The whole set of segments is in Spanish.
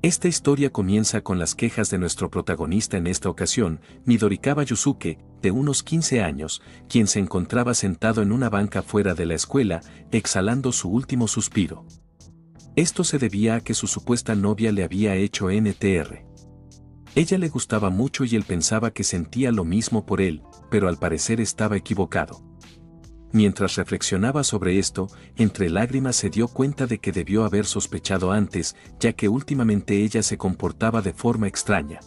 Esta historia comienza con las quejas de nuestro protagonista en esta ocasión, Midorikawa Yusuke, de unos 15 años, quien se encontraba sentado en una banca fuera de la escuela, exhalando su último suspiro. Esto se debía a que su supuesta novia le había hecho NTR. Ella le gustaba mucho y él pensaba que sentía lo mismo por él, pero al parecer estaba equivocado. Mientras reflexionaba sobre esto, entre lágrimas se dio cuenta de que debió haber sospechado antes, ya que últimamente ella se comportaba de forma extraña.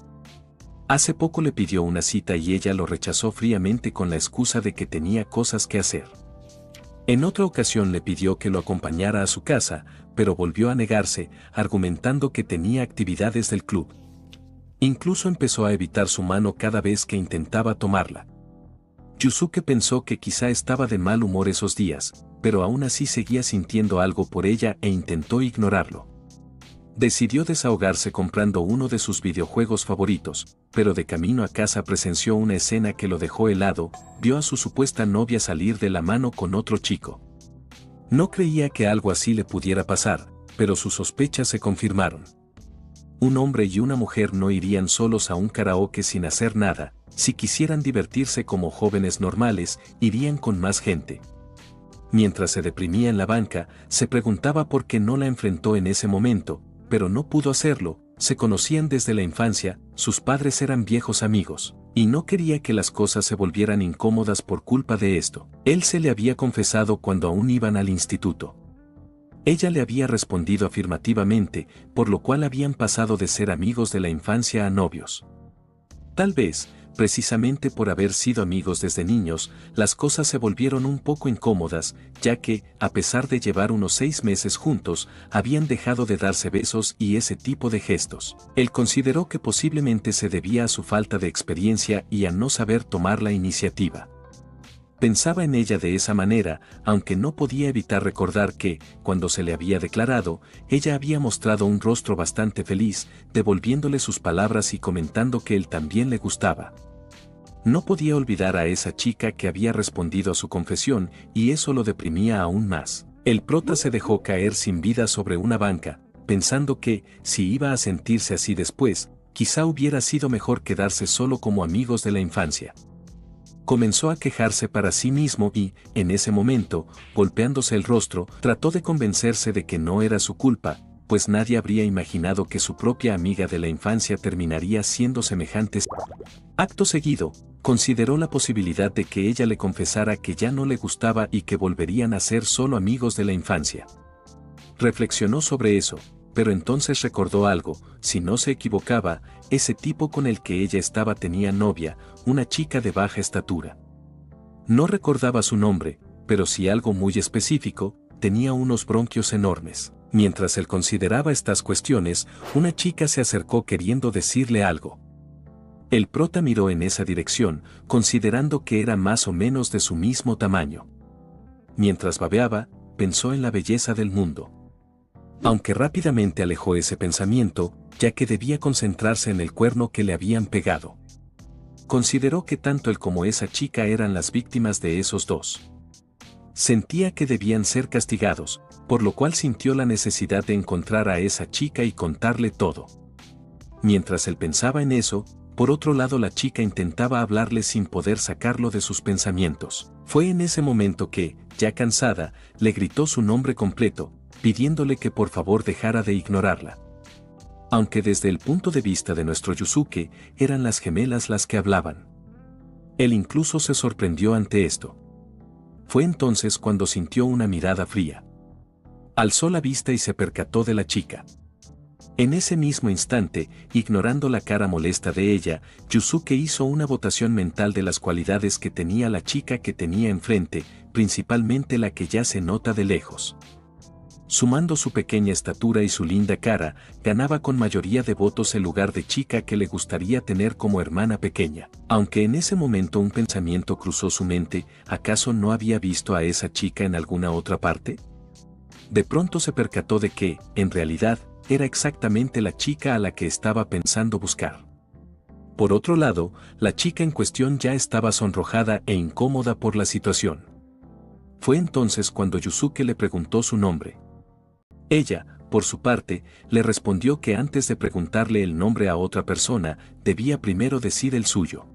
Hace poco le pidió una cita y ella lo rechazó fríamente con la excusa de que tenía cosas que hacer. En otra ocasión le pidió que lo acompañara a su casa, pero volvió a negarse, argumentando que tenía actividades del club. Incluso empezó a evitar su mano cada vez que intentaba tomarla. Yusuke pensó que quizá estaba de mal humor esos días, pero aún así seguía sintiendo algo por ella e intentó ignorarlo. Decidió desahogarse comprando uno de sus videojuegos favoritos, pero de camino a casa presenció una escena que lo dejó helado, vio a su supuesta novia salir de la mano con otro chico. No creía que algo así le pudiera pasar, pero sus sospechas se confirmaron. Un hombre y una mujer no irían solos a un karaoke sin hacer nada. Si quisieran divertirse como jóvenes normales, irían con más gente. Mientras se deprimía en la banca, se preguntaba por qué no la enfrentó en ese momento, pero no pudo hacerlo. Se conocían desde la infancia, sus padres eran viejos amigos, y no quería que las cosas se volvieran incómodas por culpa de esto. Él se le había confesado cuando aún iban al instituto. Ella le había respondido afirmativamente, por lo cual habían pasado de ser amigos de la infancia a novios. Tal vez, precisamente por haber sido amigos desde niños, las cosas se volvieron un poco incómodas, ya que, a pesar de llevar unos 6 meses juntos, habían dejado de darse besos y ese tipo de gestos. Él consideró que posiblemente se debía a su falta de experiencia y a no saber tomar la iniciativa. Pensaba en ella de esa manera, aunque no podía evitar recordar que, cuando se le había declarado, ella había mostrado un rostro bastante feliz, devolviéndole sus palabras y comentando que él también le gustaba. No podía olvidar a esa chica que había respondido a su confesión, y eso lo deprimía aún más. El prota se dejó caer sin vida sobre una banca, pensando que, si iba a sentirse así después, quizá hubiera sido mejor quedarse solo como amigos de la infancia. Comenzó a quejarse para sí mismo y, en ese momento, golpeándose el rostro, trató de convencerse de que no era su culpa, pues nadie habría imaginado que su propia amiga de la infancia terminaría siendo semejante. Acto seguido, consideró la posibilidad de que ella le confesara que ya no le gustaba y que volverían a ser solo amigos de la infancia. Reflexionó sobre eso, pero entonces recordó algo: si no se equivocaba, ese tipo con el que ella estaba tenía novia, una chica de baja estatura. No recordaba su nombre, pero sí algo muy específico: tenía unos bronquios enormes. Mientras él consideraba estas cuestiones, una chica se acercó queriendo decirle algo. El prota miró en esa dirección, considerando que era más o menos de su mismo tamaño. Mientras babeaba, pensó en la belleza del mundo. Aunque rápidamente alejó ese pensamiento, ya que debía concentrarse en el cuerno que le habían pegado. Consideró que tanto él como esa chica eran las víctimas de esos dos. Sentía que debían ser castigados, por lo cual sintió la necesidad de encontrar a esa chica y contarle todo. Mientras él pensaba en eso, por otro lado la chica intentaba hablarle sin poder sacarlo de sus pensamientos. Fue en ese momento que, ya cansada, le gritó su nombre completo, pidiéndole que por favor dejara de ignorarla. Aunque desde el punto de vista de nuestro Yusuke, eran las gemelas las que hablaban. Él incluso se sorprendió ante esto. Fue entonces cuando sintió una mirada fría. Alzó la vista y se percató de la chica. En ese mismo instante, ignorando la cara molesta de ella, Yusuke hizo una votación mental de las cualidades que tenía la chica que tenía enfrente, principalmente la que ya se nota de lejos. Sumando su pequeña estatura y su linda cara, ganaba con mayoría de votos el lugar de chica que le gustaría tener como hermana pequeña. Aunque en ese momento un pensamiento cruzó su mente: ¿acaso no había visto a esa chica en alguna otra parte? De pronto se percató de que, en realidad, era exactamente la chica a la que estaba pensando buscar. Por otro lado, la chica en cuestión ya estaba sonrojada e incómoda por la situación. Fue entonces cuando Yusuke le preguntó su nombre. Ella, por su parte, le respondió que antes de preguntarle el nombre a otra persona, debía primero decir el suyo.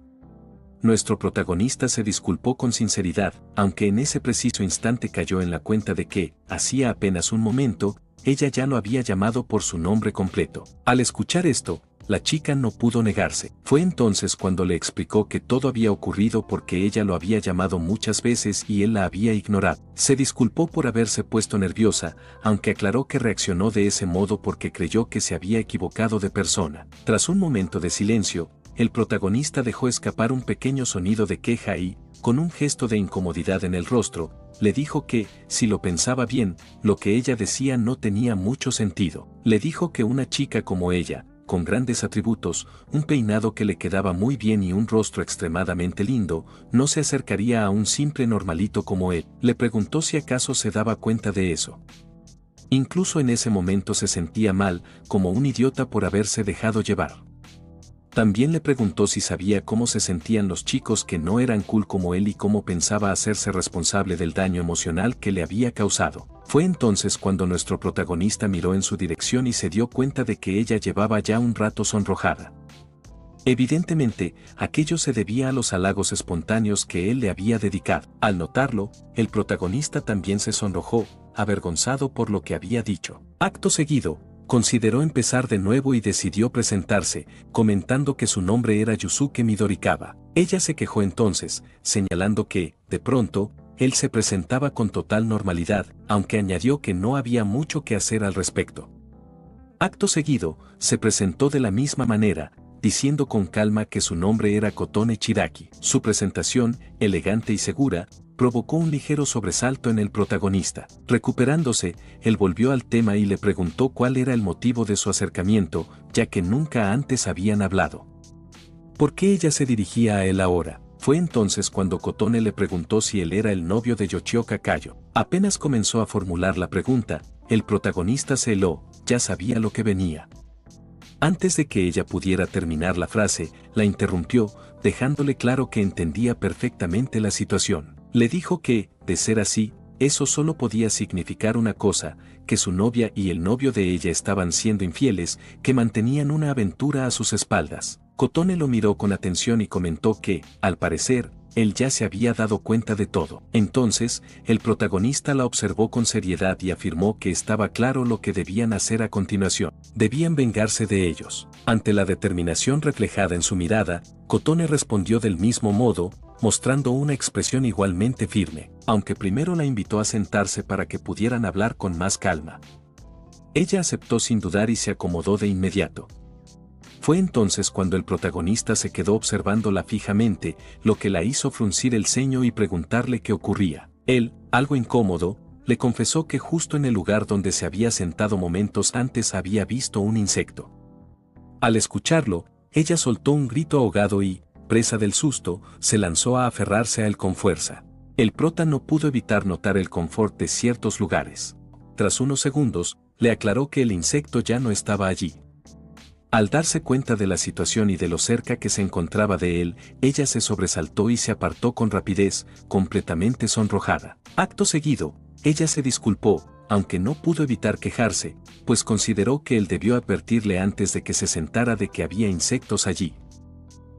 Nuestro protagonista se disculpó con sinceridad, aunque en ese preciso instante cayó en la cuenta de que, hacía apenas un momento, ella ya lo había llamado por su nombre completo. Al escuchar esto, la chica no pudo negarse. Fue entonces cuando le explicó que todo había ocurrido porque ella lo había llamado muchas veces y él la había ignorado. Se disculpó por haberse puesto nerviosa, aunque aclaró que reaccionó de ese modo porque creyó que se había equivocado de persona. Tras un momento de silencio, el protagonista dejó escapar un pequeño sonido de queja y, con un gesto de incomodidad en el rostro, le dijo que, si lo pensaba bien, lo que ella decía no tenía mucho sentido. Le dijo que una chica como ella, con grandes atributos, un peinado que le quedaba muy bien y un rostro extremadamente lindo, no se acercaría a un simple normalito como él. Le preguntó si acaso se daba cuenta de eso. Incluso en ese momento se sentía mal, como un idiota por haberse dejado llevar. También le preguntó si sabía cómo se sentían los chicos que no eran cool como él y cómo pensaba hacerse responsable del daño emocional que le había causado. Fue entonces cuando nuestro protagonista miró en su dirección y se dio cuenta de que ella llevaba ya un rato sonrojada. Evidentemente, aquello se debía a los halagos espontáneos que él le había dedicado. Al notarlo, el protagonista también se sonrojó, avergonzado por lo que había dicho. Acto seguido, consideró empezar de nuevo y decidió presentarse, comentando que su nombre era Yusuke Midorikawa. Ella se quejó entonces, señalando que, de pronto, él se presentaba con total normalidad, aunque añadió que no había mucho que hacer al respecto. Acto seguido, se presentó de la misma manera, diciendo con calma que su nombre era Kotone Chiraki. Su presentación, elegante y segura, provocó un ligero sobresalto en el protagonista. Recuperándose, él volvió al tema y le preguntó cuál era el motivo de su acercamiento, ya que nunca antes habían hablado. ¿Por qué ella se dirigía a él ahora? Fue entonces cuando Kotone le preguntó si él era el novio de Yoshioka Kayo. Apenas comenzó a formular la pregunta, el protagonista se heló, ya sabía lo que venía. Antes de que ella pudiera terminar la frase, la interrumpió, dejándole claro que entendía perfectamente la situación. Le dijo que, de ser así, eso solo podía significar una cosa, que su novia y el novio de ella estaban siendo infieles, que mantenían una aventura a sus espaldas. Kotone lo miró con atención y comentó que, al parecer, él ya se había dado cuenta de todo. Entonces, el protagonista la observó con seriedad y afirmó que estaba claro lo que debían hacer a continuación. Debían vengarse de ellos. Ante la determinación reflejada en su mirada, Kotone respondió del mismo modo, mostrando una expresión igualmente firme, aunque primero la invitó a sentarse para que pudieran hablar con más calma. Ella aceptó sin dudar y se acomodó de inmediato. Fue entonces cuando el protagonista se quedó observándola fijamente, lo que la hizo fruncir el ceño y preguntarle qué ocurría. Él, algo incómodo, le confesó que justo en el lugar donde se había sentado momentos antes había visto un insecto. Al escucharlo, ella soltó un grito ahogado y, presa del susto, se lanzó a aferrarse a él con fuerza. El prota no pudo evitar notar el confort de ciertos lugares. Tras unos segundos, le aclaró que el insecto ya no estaba allí. Al darse cuenta de la situación y de lo cerca que se encontraba de él, ella se sobresaltó y se apartó con rapidez, completamente sonrojada. Acto seguido, ella se disculpó, aunque no pudo evitar quejarse, pues consideró que él debió advertirle antes de que se sentara de que había insectos allí.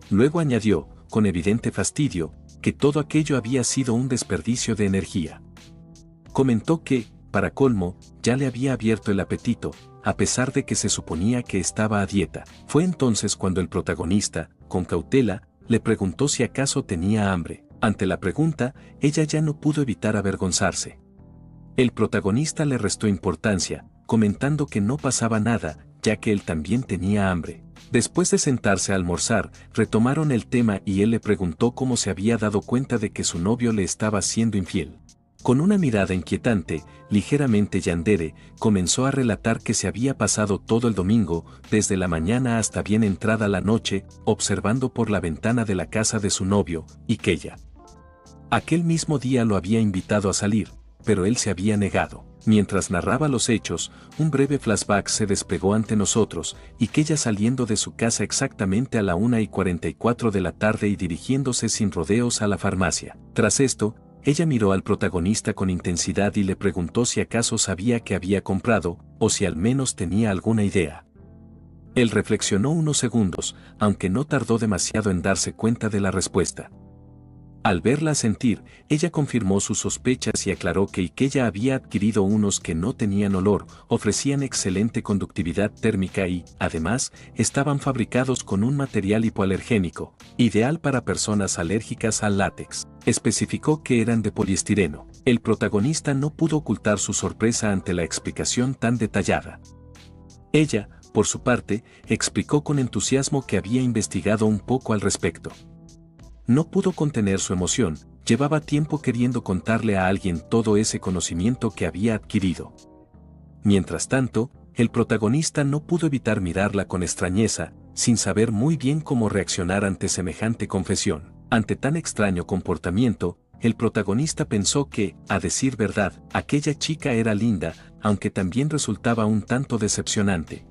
Luego añadió, con evidente fastidio, que todo aquello había sido un desperdicio de energía. Comentó que, para colmo, ya le había abierto el apetito, a pesar de que se suponía que estaba a dieta. Fue entonces cuando el protagonista, con cautela, le preguntó si acaso tenía hambre. Ante la pregunta, ella ya no pudo evitar avergonzarse. El protagonista le restó importancia, comentando que no pasaba nada, ya que él también tenía hambre. Después de sentarse a almorzar, retomaron el tema y él le preguntó cómo se había dado cuenta de que su novio le estaba siendo infiel. Con una mirada inquietante, ligeramente yandere, comenzó a relatar que se había pasado todo el domingo, desde la mañana hasta bien entrada la noche, observando por la ventana de la casa de su novio, y que ella. Aquel mismo día lo había invitado a salir, pero él se había negado. Mientras narraba los hechos, un breve flashback se desplegó ante nosotros, y que ella saliendo de su casa exactamente a la 1:44 de la tarde y dirigiéndose sin rodeos a la farmacia. Tras esto, ella miró al protagonista con intensidad y le preguntó si acaso sabía qué había comprado, o si al menos tenía alguna idea. Él reflexionó unos segundos, aunque no tardó demasiado en darse cuenta de la respuesta. Al verla sentir, ella confirmó sus sospechas y aclaró que Ikea había adquirido unos que no tenían olor, ofrecían excelente conductividad térmica y, además, estaban fabricados con un material hipoalergénico, ideal para personas alérgicas al látex. Especificó que eran de poliestireno. El protagonista no pudo ocultar su sorpresa ante la explicación tan detallada. Ella, por su parte, explicó con entusiasmo que había investigado un poco al respecto. No pudo contener su emoción, llevaba tiempo queriendo contarle a alguien todo ese conocimiento que había adquirido. Mientras tanto, el protagonista no pudo evitar mirarla con extrañeza, sin saber muy bien cómo reaccionar ante semejante confesión. Ante tan extraño comportamiento, el protagonista pensó que, a decir verdad, aquella chica era linda, aunque también resultaba un tanto decepcionante.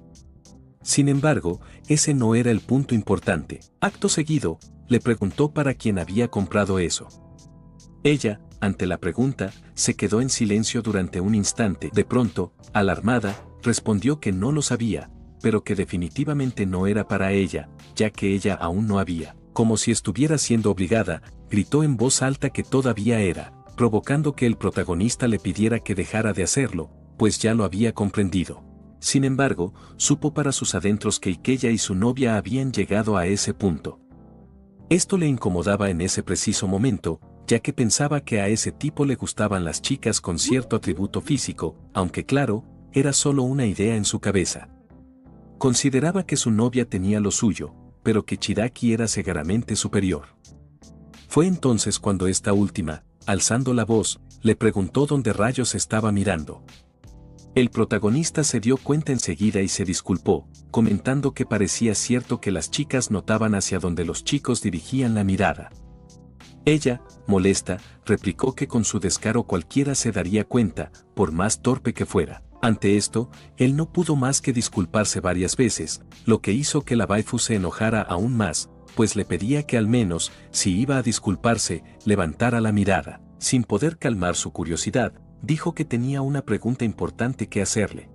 Sin embargo, ese no era el punto importante. Acto seguido, le preguntó para quién había comprado eso. Ella, ante la pregunta, se quedó en silencio durante un instante. De pronto, alarmada, respondió que no lo sabía, pero que definitivamente no era para ella, ya que ella aún no había. Como si estuviera siendo obligada, gritó en voz alta que todavía era, provocando que el protagonista le pidiera que dejara de hacerlo, pues ya lo había comprendido. Sin embargo, supo para sus adentros que Ikea y su novia habían llegado a ese punto. Esto le incomodaba en ese preciso momento, ya que pensaba que a ese tipo le gustaban las chicas con cierto atributo físico, aunque claro, era solo una idea en su cabeza. Consideraba que su novia tenía lo suyo, pero que Chiaki era cegaramente superior. Fue entonces cuando esta última, alzando la voz, le preguntó dónde rayos estaba mirando. El protagonista se dio cuenta enseguida y se disculpó, comentando que parecía cierto que las chicas notaban hacia donde los chicos dirigían la mirada. Ella, molesta, replicó que con su descaro cualquiera se daría cuenta, por más torpe que fuera. Ante esto, él no pudo más que disculparse varias veces, lo que hizo que la waifu se enojara aún más, pues le pedía que al menos, si iba a disculparse, levantara la mirada. Sin poder calmar su curiosidad, dijo que tenía una pregunta importante que hacerle.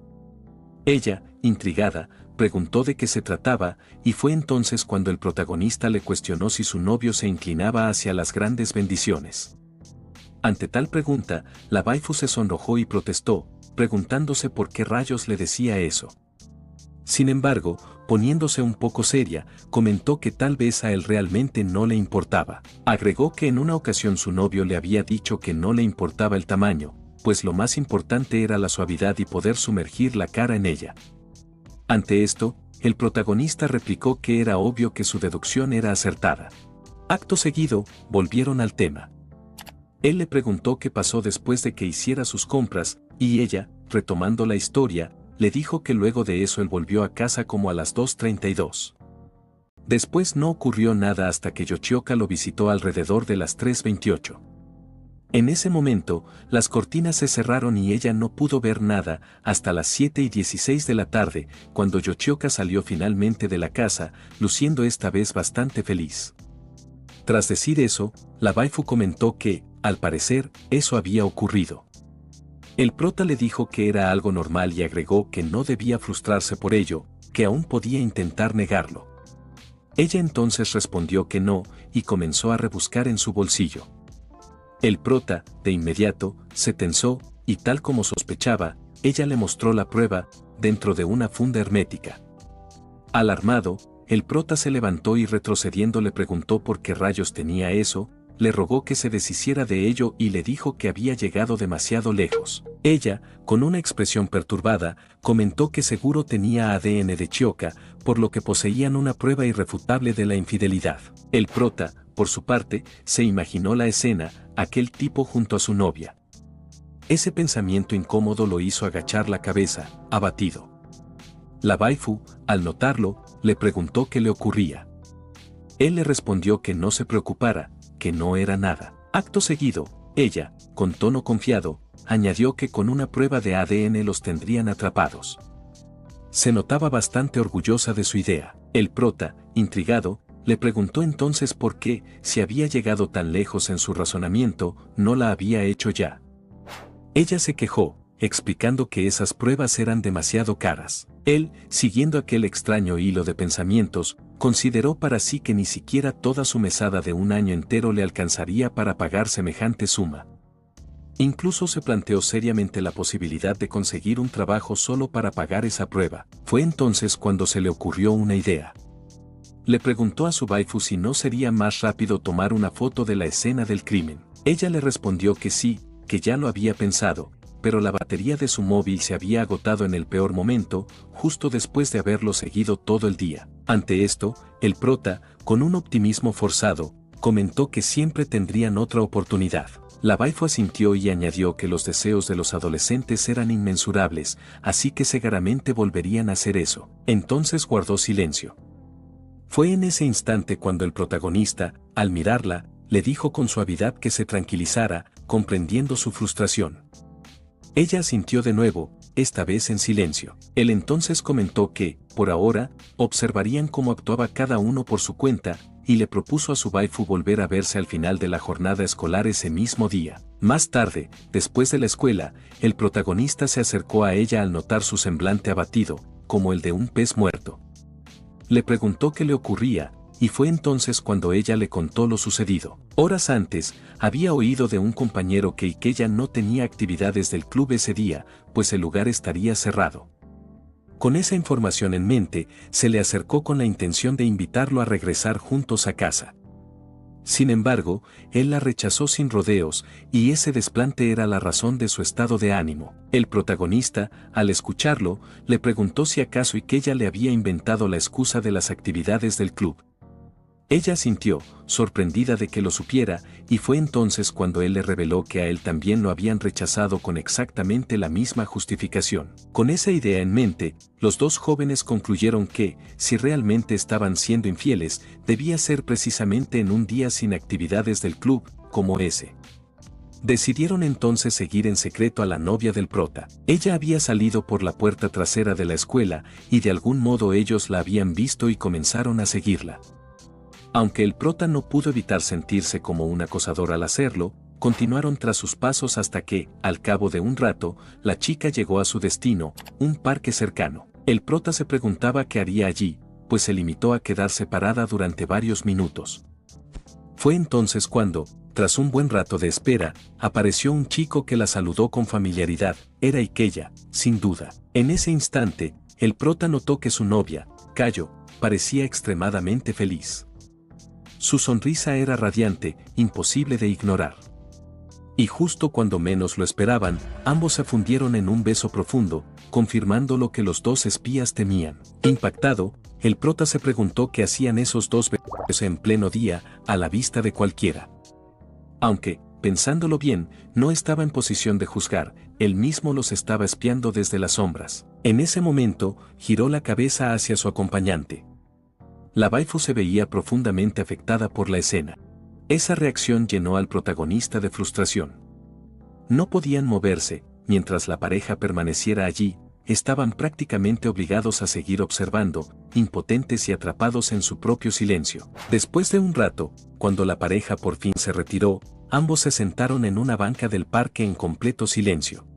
Ella, intrigada, preguntó de qué se trataba, y fue entonces cuando el protagonista le cuestionó si su novio se inclinaba hacia las grandes bendiciones. Ante tal pregunta, la waifu se sonrojó y protestó, preguntándose por qué rayos le decía eso. Sin embargo, poniéndose un poco seria, comentó que tal vez a él realmente no le importaba. Agregó que en una ocasión su novio le había dicho que no le importaba el tamaño, pues lo más importante era la suavidad y poder sumergir la cara en ella. Ante esto, el protagonista replicó que era obvio que su deducción era acertada. Acto seguido, volvieron al tema. Él le preguntó qué pasó después de que hiciera sus compras, y ella, retomando la historia, le dijo que luego de eso él volvió a casa como a las 2:32. Después no ocurrió nada hasta que Yoshioka lo visitó alrededor de las 3:28. En ese momento, las cortinas se cerraron y ella no pudo ver nada hasta las 7:16 de la tarde, cuando Yoshioka salió finalmente de la casa, luciendo esta vez bastante feliz. Tras decir eso, la waifu comentó que, al parecer, eso había ocurrido. El prota le dijo que era algo normal y agregó que no debía frustrarse por ello, que aún podía intentar negarlo. Ella entonces respondió que no, y comenzó a rebuscar en su bolsillo. El prota, de inmediato, se tensó, y tal como sospechaba, ella le mostró la prueba, dentro de una funda hermética. Alarmado, el prota se levantó y retrocediendo le preguntó por qué rayos tenía eso, le rogó que se deshiciera de ello y le dijo que había llegado demasiado lejos. Ella, con una expresión perturbada, comentó que seguro tenía ADN de Chioka, por lo que poseían una prueba irrefutable de la infidelidad. El prota, por su parte, se imaginó la escena, aquel tipo junto a su novia. Ese pensamiento incómodo lo hizo agachar la cabeza, abatido. La waifu, al notarlo, le preguntó qué le ocurría. Él le respondió que no se preocupara, que no era nada. Acto seguido, ella, con tono confiado, añadió que con una prueba de ADN los tendrían atrapados. Se notaba bastante orgullosa de su idea. El prota, intrigado, Le preguntó entonces por qué, si había llegado tan lejos en su razonamiento, no la había hecho ya. Ella se quejó, explicando que esas pruebas eran demasiado caras. Él, siguiendo aquel extraño hilo de pensamientos, consideró para sí que ni siquiera toda su mesada de un año entero le alcanzaría para pagar semejante suma. Incluso se planteó seriamente la posibilidad de conseguir un trabajo solo para pagar esa prueba. Fue entonces cuando se le ocurrió una idea. Le preguntó a su waifu si no sería más rápido tomar una foto de la escena del crimen. Ella le respondió que sí, que ya lo había pensado, pero la batería de su móvil se había agotado en el peor momento, justo después de haberlo seguido todo el día. Ante esto, el prota, con un optimismo forzado, comentó que siempre tendrían otra oportunidad. La waifu asintió y añadió que los deseos de los adolescentes eran inmensurables, así que seguramente volverían a hacer eso. Entonces guardó silencio. Fue en ese instante cuando el protagonista, al mirarla, le dijo con suavidad que se tranquilizara, comprendiendo su frustración. Ella asintió de nuevo, esta vez en silencio. Él entonces comentó que, por ahora, observarían cómo actuaba cada uno por su cuenta, y le propuso a su waifu volver a verse al final de la jornada escolar ese mismo día. Más tarde, después de la escuela, el protagonista se acercó a ella al notar su semblante abatido, como el de un pez muerto. Le preguntó qué le ocurría, y fue entonces cuando ella le contó lo sucedido. Horas antes, había oído de un compañero que ella no tenía actividades del club ese día, pues el lugar estaría cerrado. Con esa información en mente, se le acercó con la intención de invitarlo a regresar juntos a casa. Sin embargo, él la rechazó sin rodeos, y ese desplante era la razón de su estado de ánimo. El protagonista, al escucharlo, le preguntó si acaso ella le había inventado la excusa de las actividades del club. Ella asintió, sorprendida de que lo supiera, y fue entonces cuando él le reveló que a él también lo habían rechazado con exactamente la misma justificación. Con esa idea en mente, los dos jóvenes concluyeron que, si realmente estaban siendo infieles, debía ser precisamente en un día sin actividades del club, como ese. Decidieron entonces seguir en secreto a la novia del prota. Ella había salido por la puerta trasera de la escuela, y de algún modo ellos la habían visto y comenzaron a seguirla. Aunque el prota no pudo evitar sentirse como un acosador al hacerlo, continuaron tras sus pasos hasta que, al cabo de un rato, la chica llegó a su destino, un parque cercano. El prota se preguntaba qué haría allí, pues se limitó a quedarse parada durante varios minutos. Fue entonces cuando, tras un buen rato de espera, apareció un chico que la saludó con familiaridad. Era Ikella, sin duda. En ese instante, el prota notó que su novia, Kayo, parecía extremadamente feliz. Su sonrisa era radiante, imposible de ignorar. Y justo cuando menos lo esperaban, ambos se fundieron en un beso profundo, confirmando lo que los dos espías temían. Impactado, el prota se preguntó qué hacían esos dos besos en pleno día, a la vista de cualquiera. Aunque, pensándolo bien, no estaba en posición de juzgar, él mismo los estaba espiando desde las sombras. En ese momento, giró la cabeza hacia su acompañante. La waifu se veía profundamente afectada por la escena. Esa reacción llenó al protagonista de frustración. No podían moverse, mientras la pareja permaneciera allí, estaban prácticamente obligados a seguir observando, impotentes y atrapados en su propio silencio. Después de un rato, cuando la pareja por fin se retiró, ambos se sentaron en una banca del parque en completo silencio.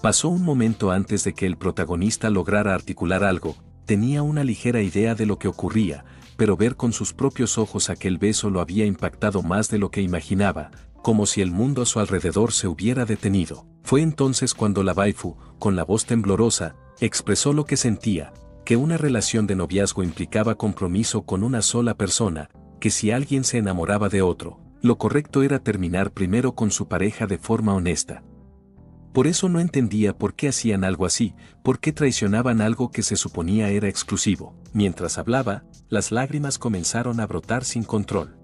Pasó un momento antes de que el protagonista lograra articular algo. Tenía una ligera idea de lo que ocurría, pero ver con sus propios ojos aquel beso lo había impactado más de lo que imaginaba, como si el mundo a su alrededor se hubiera detenido. Fue entonces cuando la waifu, con la voz temblorosa, expresó lo que sentía, que una relación de noviazgo implicaba compromiso con una sola persona, que si alguien se enamoraba de otro, lo correcto era terminar primero con su pareja de forma honesta. Por eso no entendía por qué hacían algo así, por qué traicionaban algo que se suponía era exclusivo. Mientras hablaba, las lágrimas comenzaron a brotar sin control.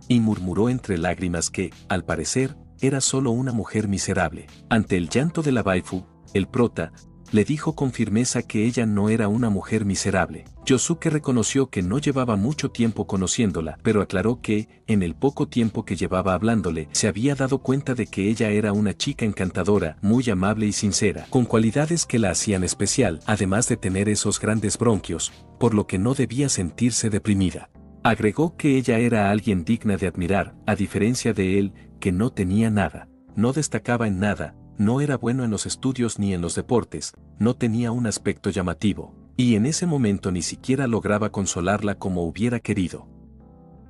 Y murmuró entre lágrimas que, al parecer, era solo una mujer miserable. Ante el llanto de la waifu, el prota, le dijo con firmeza que ella no era una mujer miserable. Yosuke reconoció que no llevaba mucho tiempo conociéndola, pero aclaró que, en el poco tiempo que llevaba hablándole, se había dado cuenta de que ella era una chica encantadora, muy amable y sincera, con cualidades que la hacían especial, además de tener esos grandes bronquios, por lo que no debía sentirse deprimida. Agregó que ella era alguien digna de admirar, a diferencia de él, que no tenía nada, no destacaba en nada, no era bueno en los estudios ni en los deportes, no tenía un aspecto llamativo, y en ese momento ni siquiera lograba consolarla como hubiera querido.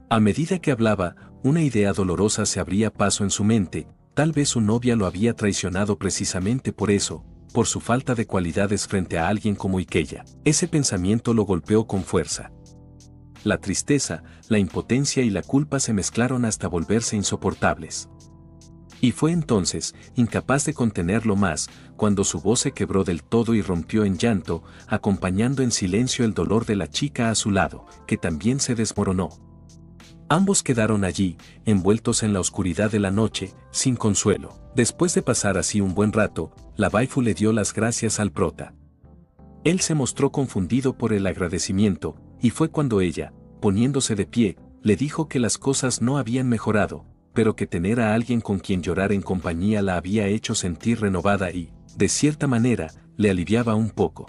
A medida que hablaba, una idea dolorosa se abría paso en su mente, tal vez su novia lo había traicionado precisamente por eso, por su falta de cualidades frente a alguien como Ikella. Ese pensamiento lo golpeó con fuerza. La tristeza, la impotencia y la culpa se mezclaron hasta volverse insoportables. Y fue entonces, incapaz de contenerlo más, cuando su voz se quebró del todo y rompió en llanto, acompañando en silencio el dolor de la chica a su lado, que también se desmoronó. Ambos quedaron allí, envueltos en la oscuridad de la noche, sin consuelo. Después de pasar así un buen rato, la waifu le dio las gracias al prota. Él se mostró confundido por el agradecimiento, y fue cuando ella, poniéndose de pie, le dijo que las cosas no habían mejorado, pero que tener a alguien con quien llorar en compañía la había hecho sentir renovada y, de cierta manera, le aliviaba un poco.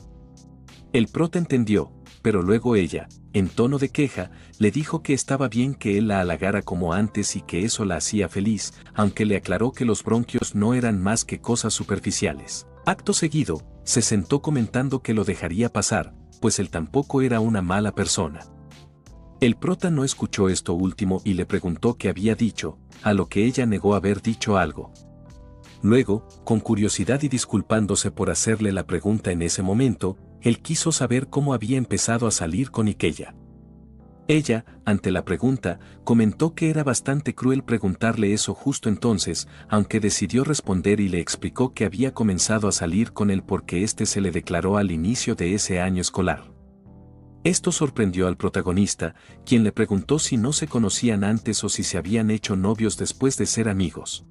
El prota entendió, pero luego ella, en tono de queja, le dijo que estaba bien que él la halagara como antes y que eso la hacía feliz, aunque le aclaró que los bronquios no eran más que cosas superficiales. Acto seguido, se sentó comentando que lo dejaría pasar, pues él tampoco era una mala persona. El prota no escuchó esto último y le preguntó qué había dicho, a lo que ella negó haber dicho algo. Luego, con curiosidad y disculpándose por hacerle la pregunta en ese momento, él quiso saber cómo había empezado a salir con Ikella. Ella, ante la pregunta, comentó que era bastante cruel preguntarle eso justo entonces, aunque decidió responder y le explicó que había comenzado a salir con él porque éste se le declaró al inicio de ese año escolar. Esto sorprendió al protagonista, quien le preguntó si no se conocían antes o si se habían hecho novios después de ser amigos.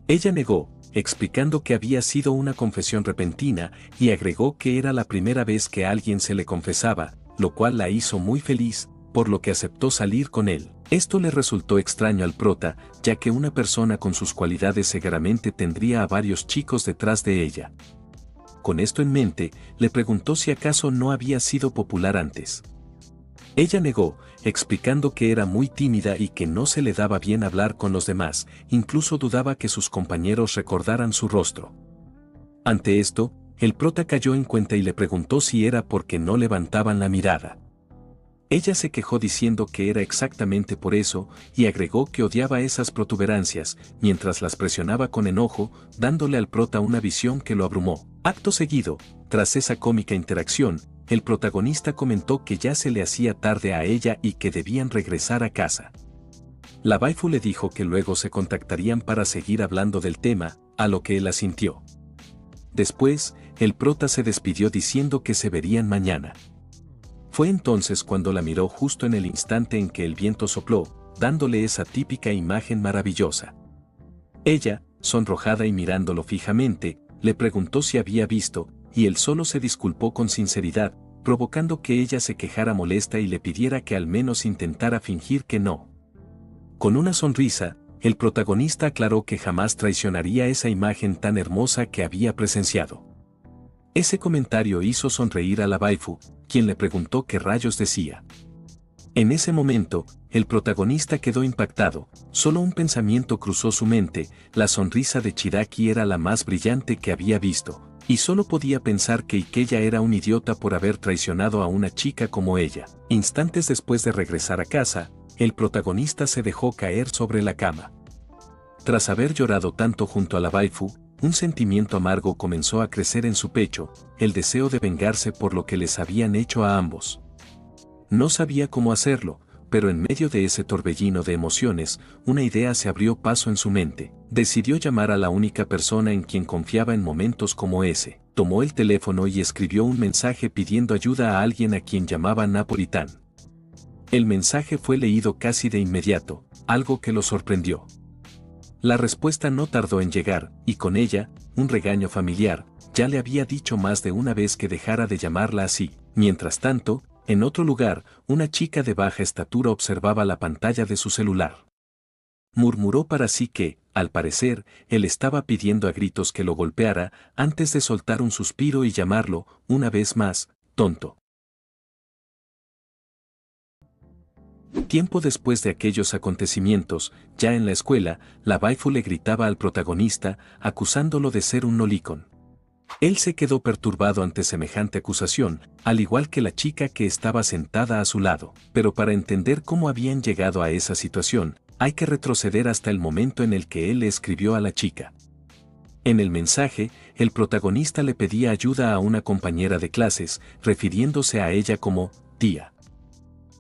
Ella negó, explicando que había sido una confesión repentina, y agregó que era la primera vez que alguien se le confesaba, lo cual la hizo muy feliz, por lo que aceptó salir con él. Esto le resultó extraño al prota, ya que una persona con sus cualidades seguramente tendría a varios chicos detrás de ella. Con esto en mente, le preguntó si acaso no había sido popular antes. Ella negó, explicando que era muy tímida y que no se le daba bien hablar con los demás, incluso dudaba que sus compañeros recordaran su rostro. Ante esto, el prota cayó en cuenta y le preguntó si era porque no levantaban la mirada. Ella se quejó diciendo que era exactamente por eso, y agregó que odiaba esas protuberancias, mientras las presionaba con enojo, dándole al prota una visión que lo abrumó. Acto seguido, tras esa cómica interacción, el protagonista comentó que ya se le hacía tarde a ella y que debían regresar a casa. La waifu le dijo que luego se contactarían para seguir hablando del tema, a lo que él asintió. Después, el prota se despidió diciendo que se verían mañana. Fue entonces cuando la miró justo en el instante en que el viento sopló, dándole esa típica imagen maravillosa. Ella, sonrojada y mirándolo fijamente, le preguntó si había visto, y él solo se disculpó con sinceridad, provocando que ella se quejara molesta y le pidiera que al menos intentara fingir que no. Con una sonrisa, el protagonista aclaró que jamás traicionaría esa imagen tan hermosa que había presenciado. Ese comentario hizo sonreír a la waifu, quien le preguntó qué rayos decía. En ese momento, el protagonista quedó impactado, solo un pensamiento cruzó su mente, la sonrisa de Chiraki era la más brillante que había visto, y solo podía pensar que Ikella era un idiota por haber traicionado a una chica como ella. Instantes después de regresar a casa, el protagonista se dejó caer sobre la cama. Tras haber llorado tanto junto a la waifu, un sentimiento amargo comenzó a crecer en su pecho, el deseo de vengarse por lo que les habían hecho a ambos. No sabía cómo hacerlo, pero en medio de ese torbellino de emociones, una idea se abrió paso en su mente. Decidió llamar a la única persona en quien confiaba en momentos como ese. Tomó el teléfono y escribió un mensaje pidiendo ayuda a alguien a quien llamaba Napolitán. El mensaje fue leído casi de inmediato, algo que lo sorprendió. La respuesta no tardó en llegar, y con ella, un regaño familiar. Ya le había dicho más de una vez que dejara de llamarla así. Mientras tanto, en otro lugar, una chica de baja estatura observaba la pantalla de su celular. Murmuró para sí que, al parecer, él estaba pidiendo a gritos que lo golpeara, antes de soltar un suspiro y llamarlo, una vez más, tonto. Tiempo después de aquellos acontecimientos, ya en la escuela, la waifu le gritaba al protagonista, acusándolo de ser un lolicón. Él se quedó perturbado ante semejante acusación, al igual que la chica que estaba sentada a su lado. Pero para entender cómo habían llegado a esa situación, hay que retroceder hasta el momento en el que él le escribió a la chica. En el mensaje, el protagonista le pedía ayuda a una compañera de clases, refiriéndose a ella como tía.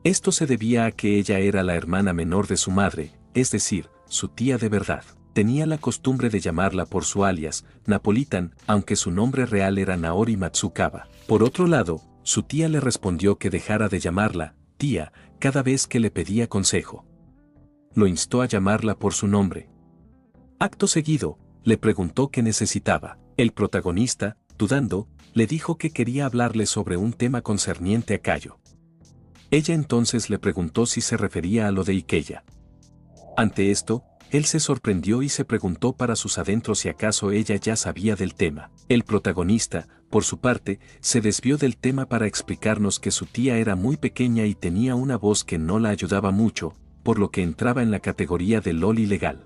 Esto se debía a que ella era la hermana menor de su madre, es decir, su tía de verdad. Tenía la costumbre de llamarla por su alias, Napolitan, aunque su nombre real era Naori Matsukawa. Por otro lado, su tía le respondió que dejara de llamarla tía cada vez que le pedía consejo. Lo instó a llamarla por su nombre. Acto seguido, le preguntó qué necesitaba. El protagonista, dudando, le dijo que quería hablarle sobre un tema concerniente a Kayo. Ella entonces le preguntó si se refería a lo de Ikeya. Ante esto, él se sorprendió y se preguntó para sus adentros si acaso ella ya sabía del tema. El protagonista, por su parte, se desvió del tema para explicarnos que su tía era muy pequeña y tenía una voz que no la ayudaba mucho, por lo que entraba en la categoría de loli legal.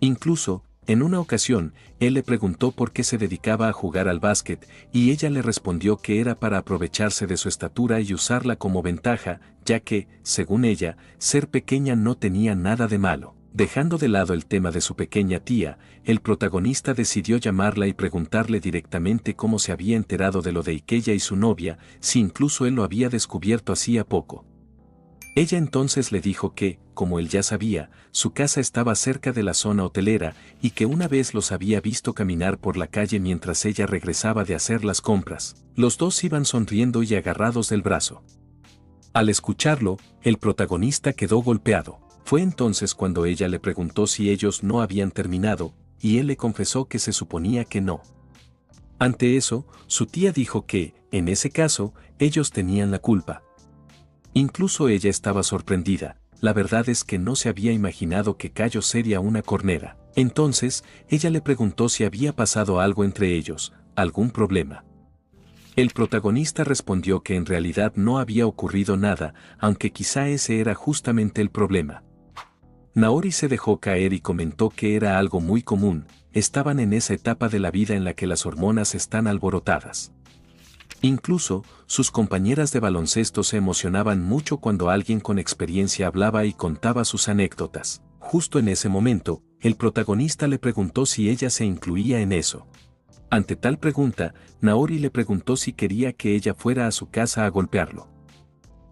Incluso, en una ocasión, él le preguntó por qué se dedicaba a jugar al básquet, y ella le respondió que era para aprovecharse de su estatura y usarla como ventaja, ya que, según ella, ser pequeña no tenía nada de malo. Dejando de lado el tema de su pequeña tía, el protagonista decidió llamarla y preguntarle directamente cómo se había enterado de lo de Ikeya y su novia, si incluso él lo había descubierto hacía poco. Ella entonces le dijo que, como él ya sabía, su casa estaba cerca de la zona hotelera y que una vez los había visto caminar por la calle mientras ella regresaba de hacer las compras. Los dos iban sonriendo y agarrados del brazo. Al escucharlo, el protagonista quedó golpeado. Fue entonces cuando ella le preguntó si ellos no habían terminado, y él le confesó que se suponía que no. Ante eso, su tía dijo que, en ese caso, ellos tenían la culpa. Incluso ella estaba sorprendida, la verdad es que no se había imaginado que Kayo sería una cornera. Entonces, ella le preguntó si había pasado algo entre ellos, algún problema. El protagonista respondió que en realidad no había ocurrido nada, aunque quizá ese era justamente el problema. Naori se dejó caer y comentó que era algo muy común, estaban en esa etapa de la vida en la que las hormonas están alborotadas. Incluso, sus compañeras de baloncesto se emocionaban mucho cuando alguien con experiencia hablaba y contaba sus anécdotas. Justo en ese momento, el protagonista le preguntó si ella se incluía en eso. Ante tal pregunta, Naori le preguntó si quería que ella fuera a su casa a golpearlo.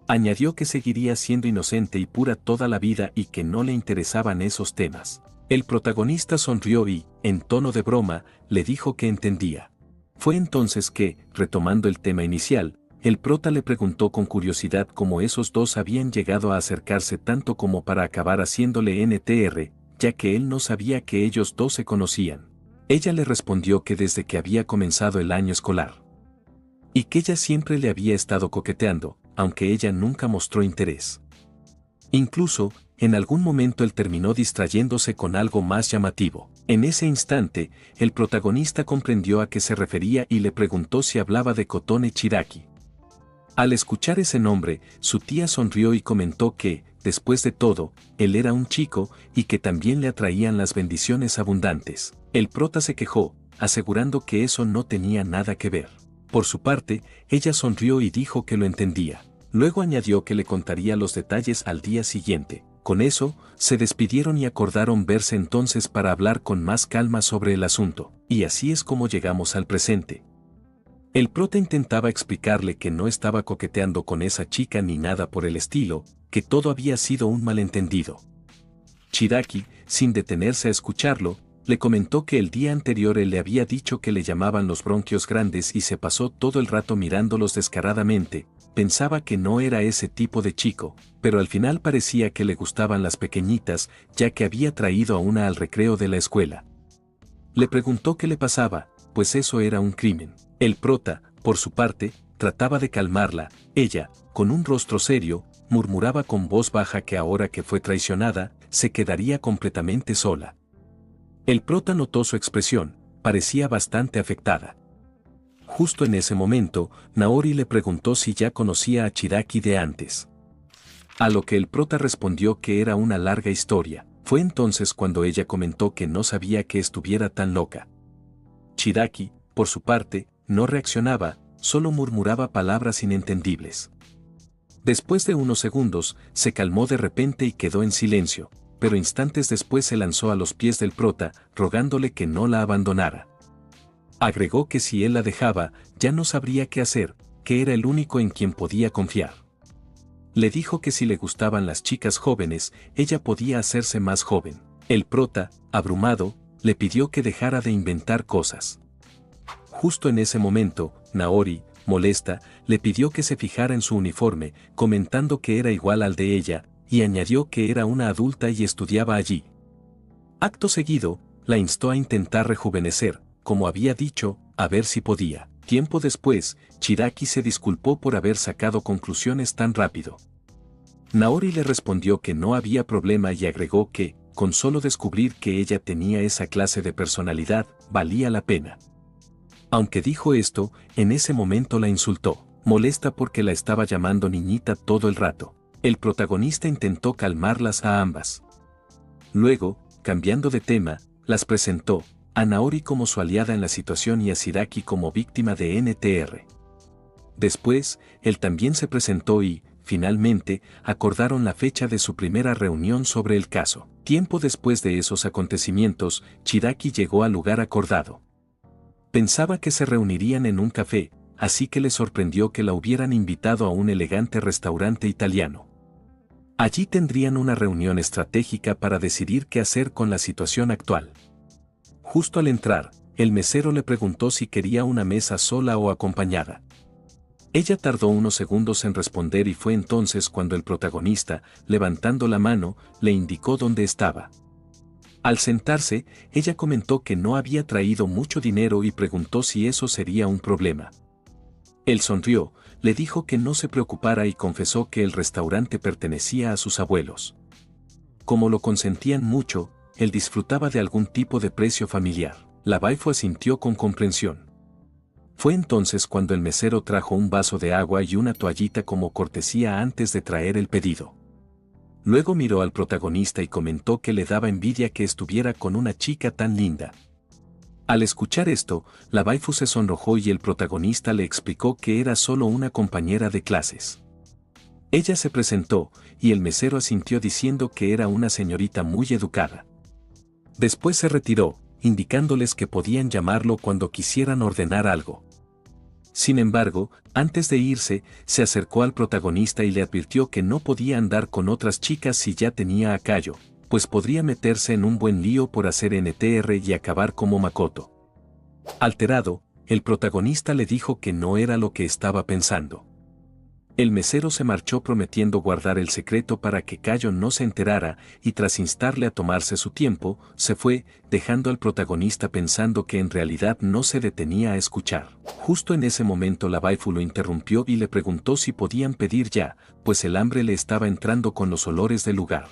Añadió que seguiría siendo inocente y pura toda la vida y que no le interesaban esos temas. El protagonista sonrió y, en tono de broma, le dijo que entendía. Fue entonces que, retomando el tema inicial, el prota le preguntó con curiosidad cómo esos dos habían llegado a acercarse tanto como para acabar haciéndole NTR, ya que él no sabía que ellos dos se conocían. Ella le respondió que desde que había comenzado el año escolar. Y que ella siempre le había estado coqueteando, aunque ella nunca mostró interés. Incluso, en algún momento él terminó distrayéndose con algo más llamativo. En ese instante, el protagonista comprendió a qué se refería y le preguntó si hablaba de Kotone Chiraki. Al escuchar ese nombre, su tía sonrió y comentó que, después de todo, él era un chico y que también le atraían las bendiciones abundantes. El prota se quejó, asegurando que eso no tenía nada que ver. Por su parte, ella sonrió y dijo que lo entendía. Luego añadió que le contaría los detalles al día siguiente. Con eso, se despidieron y acordaron verse entonces para hablar con más calma sobre el asunto. Y así es como llegamos al presente. El prota intentaba explicarle que no estaba coqueteando con esa chica ni nada por el estilo, que todo había sido un malentendido. Chiraki, sin detenerse a escucharlo, le comentó que el día anterior él le había dicho que le llamaban los bronquios grandes y se pasó todo el rato mirándolos descaradamente. Pensaba que no era ese tipo de chico, pero al final parecía que le gustaban las pequeñitas, ya que había traído a una al recreo de la escuela. Le preguntó qué le pasaba, pues eso era un crimen. El prota, por su parte, trataba de calmarla. Ella, con un rostro serio, murmuraba con voz baja que ahora que fue traicionada, se quedaría completamente sola. El prota notó su expresión, parecía bastante afectada. Justo en ese momento, Naori le preguntó si ya conocía a Chiraki de antes. A lo que el prota respondió que era una larga historia. Fue entonces cuando ella comentó que no sabía que estuviera tan loca. Chiaki, por su parte, no reaccionaba, solo murmuraba palabras inentendibles. Después de unos segundos, se calmó de repente y quedó en silencio, pero instantes después se lanzó a los pies del prota, rogándole que no la abandonara. Agregó que si él la dejaba, ya no sabría qué hacer, que era el único en quien podía confiar. Le dijo que si le gustaban las chicas jóvenes, ella podía hacerse más joven. El prota, abrumado, le pidió que dejara de inventar cosas. Justo en ese momento, Naori, molesta, le pidió que se fijara en su uniforme, comentando que era igual al de ella, y añadió que era una adulta y estudiaba allí. Acto seguido, la instó a intentar rejuvenecer, como había dicho, a ver si podía. Tiempo después, Chiaki se disculpó por haber sacado conclusiones tan rápido. Naori le respondió que no había problema y agregó que, con solo descubrir que ella tenía esa clase de personalidad, valía la pena. Aunque dijo esto, en ese momento la insultó, molesta porque la estaba llamando niñita todo el rato. El protagonista intentó calmarlas a ambas. Luego, cambiando de tema, las presentó, a Naori como su aliada en la situación y a Shiiraki como víctima de NTR. Después, él también se presentó y, finalmente, acordaron la fecha de su primera reunión sobre el caso. Tiempo después de esos acontecimientos, Chiaki llegó al lugar acordado. Pensaba que se reunirían en un café, así que le sorprendió que la hubieran invitado a un elegante restaurante italiano. Allí tendrían una reunión estratégica para decidir qué hacer con la situación actual. Justo al entrar, el mesero le preguntó si quería una mesa sola o acompañada. Ella tardó unos segundos en responder y fue entonces cuando el protagonista, levantando la mano, le indicó dónde estaba. Al sentarse, ella comentó que no había traído mucho dinero y preguntó si eso sería un problema. Él sonrió, le dijo que no se preocupara y confesó que el restaurante pertenecía a sus abuelos. Como lo consentían mucho, él disfrutaba de algún tipo de precio familiar. La waifu asintió con comprensión. Fue entonces cuando el mesero trajo un vaso de agua y una toallita como cortesía antes de traer el pedido. Luego miró al protagonista y comentó que le daba envidia que estuviera con una chica tan linda. Al escuchar esto, la waifu se sonrojó y el protagonista le explicó que era solo una compañera de clases. Ella se presentó, y el mesero asintió diciendo que era una señorita muy educada. Después se retiró, indicándoles que podían llamarlo cuando quisieran ordenar algo. Sin embargo, antes de irse, se acercó al protagonista y le advirtió que no podía andar con otras chicas si ya tenía a Kayo, pues podría meterse en un buen lío por hacer NTR y acabar como Makoto. Alterado, el protagonista le dijo que no era lo que estaba pensando. El mesero se marchó prometiendo guardar el secreto para que Kayo no se enterara, y tras instarle a tomarse su tiempo, se fue, dejando al protagonista pensando que en realidad no se detenía a escuchar. Justo en ese momento la waifu lo interrumpió y le preguntó si podían pedir ya, pues el hambre le estaba entrando con los olores del lugar.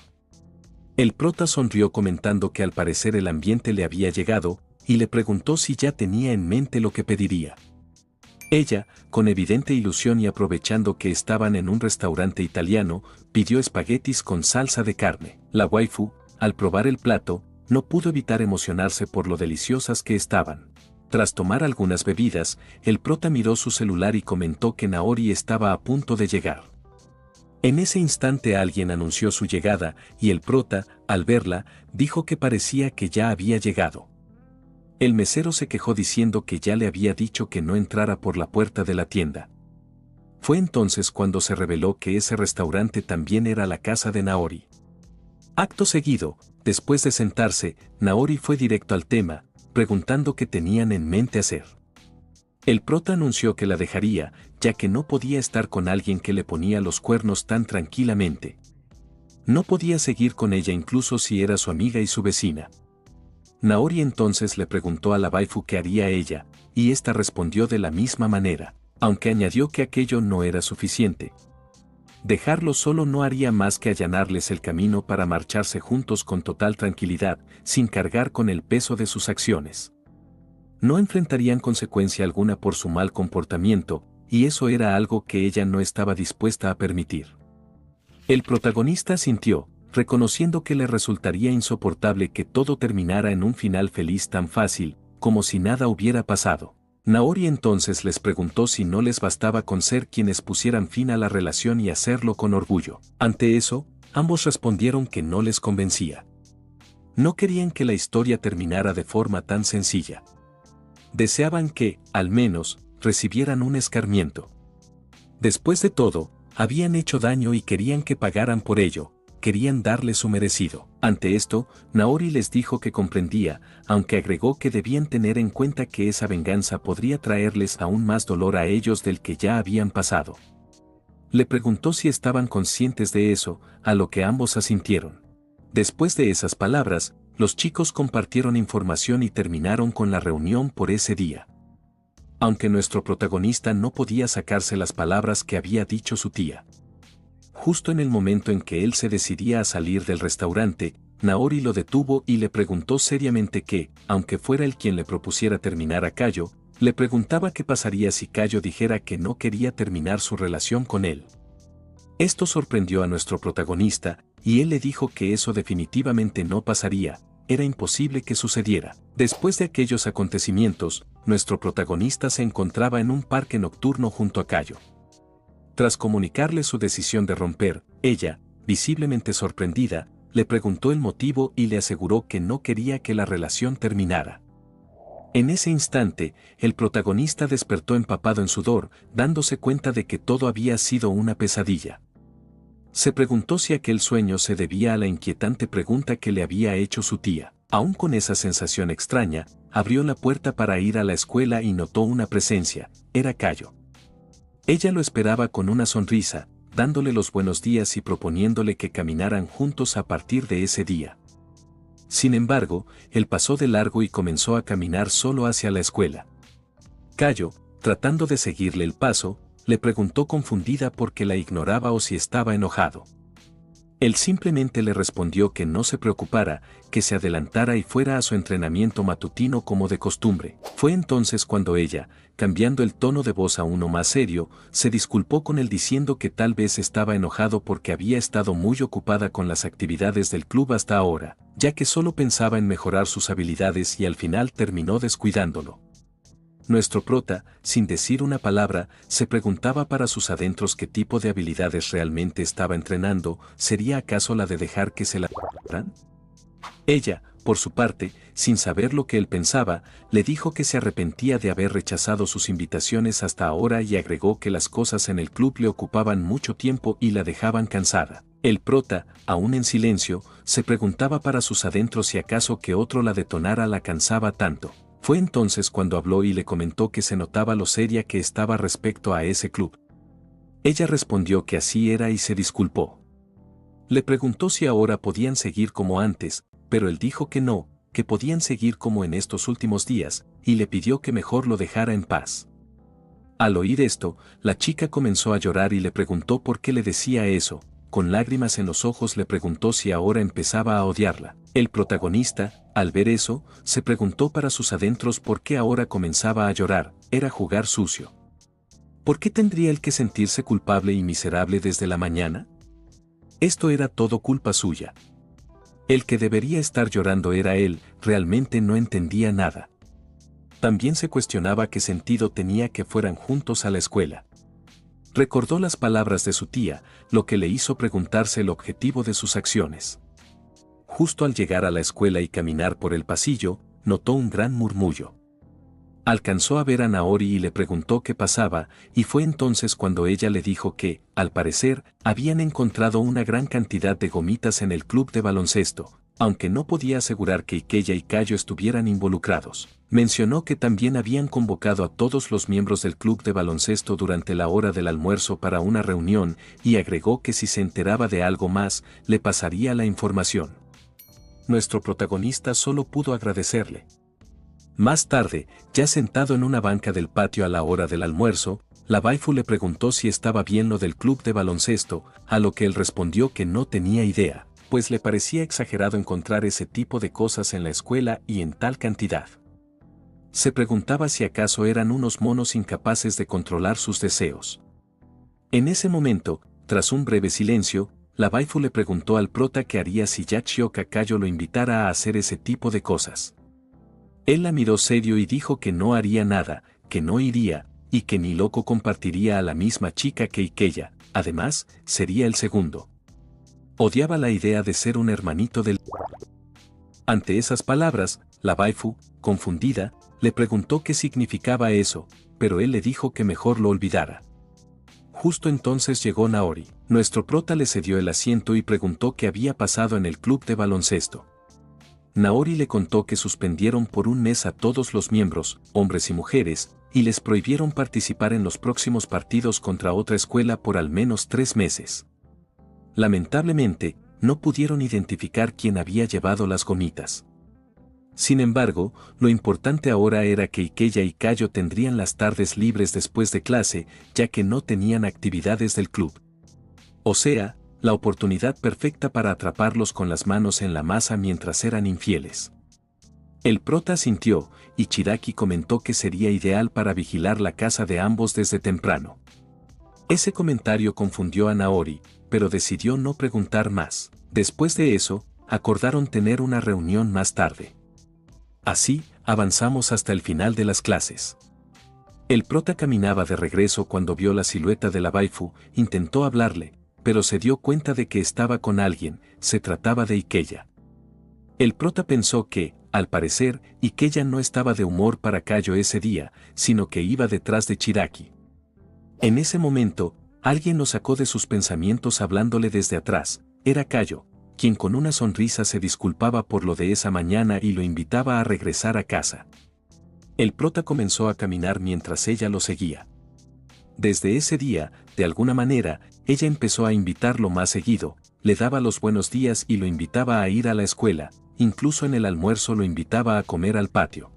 El prota sonrió comentando que al parecer el ambiente le había llegado, y le preguntó si ya tenía en mente lo que pediría. Ella, con evidente ilusión y aprovechando que estaban en un restaurante italiano, pidió espaguetis con salsa de carne. La waifu, al probar el plato, no pudo evitar emocionarse por lo deliciosas que estaban. Tras tomar algunas bebidas, el prota miró su celular y comentó que Naori estaba a punto de llegar. En ese instante alguien anunció su llegada, y el prota, al verla, dijo que parecía que ya había llegado. El mesero se quejó diciendo que ya le había dicho que no entrara por la puerta de la tienda. Fue entonces cuando se reveló que ese restaurante también era la casa de Naori. Acto seguido, después de sentarse, Naori fue directo al tema, preguntando qué tenían en mente hacer. El prota anunció que la dejaría, ya que no podía estar con alguien que le ponía los cuernos tan tranquilamente. No podía seguir con ella incluso si era su amiga y su vecina. Naori entonces le preguntó a la waifu qué haría ella, y ésta respondió de la misma manera, aunque añadió que aquello no era suficiente. Dejarlo solo no haría más que allanarles el camino para marcharse juntos con total tranquilidad, sin cargar con el peso de sus acciones. No enfrentarían consecuencia alguna por su mal comportamiento, y eso era algo que ella no estaba dispuesta a permitir. El protagonista asintió, reconociendo que le resultaría insoportable que todo terminara en un final feliz tan fácil, como si nada hubiera pasado. Naori entonces les preguntó si no les bastaba con ser quienes pusieran fin a la relación y hacerlo con orgullo. Ante eso, ambos respondieron que no les convencía. No querían que la historia terminara de forma tan sencilla. Deseaban que, al menos, recibieran un escarmiento. Después de todo, habían hecho daño y querían que pagaran por ello, querían darle su merecido. Ante esto, Naori les dijo que comprendía, aunque agregó que debían tener en cuenta que esa venganza podría traerles aún más dolor a ellos del que ya habían pasado. Le preguntó si estaban conscientes de eso, a lo que ambos asintieron. Después de esas palabras, los chicos compartieron información y terminaron con la reunión por ese día. Aunque nuestro protagonista no podía sacarse las palabras que había dicho su tía. Justo en el momento en que él se decidía a salir del restaurante, Naori lo detuvo y le preguntó seriamente que, aunque fuera él quien le propusiera terminar a Cayo, le preguntaba qué pasaría si Cayo dijera que no quería terminar su relación con él. Esto sorprendió a nuestro protagonista, y él le dijo que eso definitivamente no pasaría, era imposible que sucediera. Después de aquellos acontecimientos, nuestro protagonista se encontraba en un parque nocturno junto a Cayo. Tras comunicarle su decisión de romper, ella, visiblemente sorprendida, le preguntó el motivo y le aseguró que no quería que la relación terminara. En ese instante, el protagonista despertó empapado en sudor, dándose cuenta de que todo había sido una pesadilla. Se preguntó si aquel sueño se debía a la inquietante pregunta que le había hecho su tía. Aún con esa sensación extraña, abrió la puerta para ir a la escuela y notó una presencia, era Cayo. Ella lo esperaba con una sonrisa, dándole los buenos días y proponiéndole que caminaran juntos a partir de ese día. Sin embargo, él pasó de largo y comenzó a caminar solo hacia la escuela. Cayo, tratando de seguirle el paso, le preguntó confundida por qué la ignoraba o si estaba enojado. Él simplemente le respondió que no se preocupara, que se adelantara y fuera a su entrenamiento matutino como de costumbre. Fue entonces cuando ella, cambiando el tono de voz a uno más serio, se disculpó con él diciendo que tal vez estaba enojado porque había estado muy ocupada con las actividades del club hasta ahora, ya que solo pensaba en mejorar sus habilidades y al final terminó descuidándolo. Nuestro prota, sin decir una palabra, se preguntaba para sus adentros qué tipo de habilidades realmente estaba entrenando, ¿sería acaso la de dejar que se la ¿ran? Ella, por su parte, sin saber lo que él pensaba, le dijo que se arrepentía de haber rechazado sus invitaciones hasta ahora y agregó que las cosas en el club le ocupaban mucho tiempo y la dejaban cansada. El prota, aún en silencio, se preguntaba para sus adentros si acaso que otro la detonara la cansaba tanto. Fue entonces cuando habló y le comentó que se notaba lo seria que estaba respecto a ese club. Ella respondió que así era y se disculpó. Le preguntó si ahora podían seguir como antes, pero él dijo que no, que podían seguir como en estos últimos días, y le pidió que mejor lo dejara en paz. Al oír esto, la chica comenzó a llorar y le preguntó por qué le decía eso. Con lágrimas en los ojos le preguntó si ahora empezaba a odiarla. El protagonista, al ver eso, se preguntó para sus adentros por qué ahora comenzaba a llorar, era jugar sucio. ¿Por qué tendría él que sentirse culpable y miserable desde la mañana? Esto era todo culpa suya. El que debería estar llorando era él, realmente no entendía nada. También se cuestionaba qué sentido tenía que fueran juntos a la escuela. Recordó las palabras de su tía, lo que le hizo preguntarse el objetivo de sus acciones. Justo al llegar a la escuela y caminar por el pasillo, notó un gran murmullo. Alcanzó a ver a Naori y le preguntó qué pasaba, y fue entonces cuando ella le dijo que, al parecer, habían encontrado una gran cantidad de gomitas en el club de baloncesto, aunque no podía asegurar que Ikeya y Cayo estuvieran involucrados. Mencionó que también habían convocado a todos los miembros del club de baloncesto durante la hora del almuerzo para una reunión, y agregó que si se enteraba de algo más, le pasaría la información. Nuestro protagonista solo pudo agradecerle. Más tarde, ya sentado en una banca del patio a la hora del almuerzo, la waifu le preguntó si estaba bien lo del club de baloncesto, a lo que él respondió que no tenía idea, pues le parecía exagerado encontrar ese tipo de cosas en la escuela y en tal cantidad. Se preguntaba si acaso eran unos monos incapaces de controlar sus deseos. En ese momento, tras un breve silencio, la waifu le preguntó al prota qué haría si Yachioka Kayo lo invitara a hacer ese tipo de cosas. Él la miró serio y dijo que no haría nada, que no iría, y que ni loco compartiría a la misma chica que Ikeya, además, sería el segundo. Odiaba la idea de ser un hermanito del... Ante esas palabras, la waifu, confundida, le preguntó qué significaba eso, pero él le dijo que mejor lo olvidara. Justo entonces llegó Naori. Nuestro prota le cedió el asiento y preguntó qué había pasado en el club de baloncesto. Naori le contó que suspendieron por un mes a todos los miembros, hombres y mujeres, y les prohibieron participar en los próximos partidos contra otra escuela por al menos 3 meses. Lamentablemente, no pudieron identificar quién había llevado las gomitas. Sin embargo, lo importante ahora era que Ikeya y Kayo tendrían las tardes libres después de clase, ya que no tenían actividades del club. O sea, la oportunidad perfecta para atraparlos con las manos en la masa mientras eran infieles. El prota asintió, y Chiaki comentó que sería ideal para vigilar la casa de ambos desde temprano. Ese comentario confundió a Naori, pero decidió no preguntar más. Después de eso, acordaron tener una reunión más tarde. Así, avanzamos hasta el final de las clases. El prota caminaba de regreso cuando vio la silueta de la waifu, intentó hablarle, pero se dio cuenta de que estaba con alguien, se trataba de Ikeya. El prota pensó que, al parecer, Ikeya no estaba de humor para Kayo ese día, sino que iba detrás de Chiaki. En ese momento, alguien lo sacó de sus pensamientos hablándole desde atrás, era Kayo, quien con una sonrisa se disculpaba por lo de esa mañana y lo invitaba a regresar a casa. El prota comenzó a caminar mientras ella lo seguía. Desde ese día, de alguna manera, ella empezó a invitarlo más seguido, le daba los buenos días y lo invitaba a ir a la escuela, incluso en el almuerzo lo invitaba a comer al patio.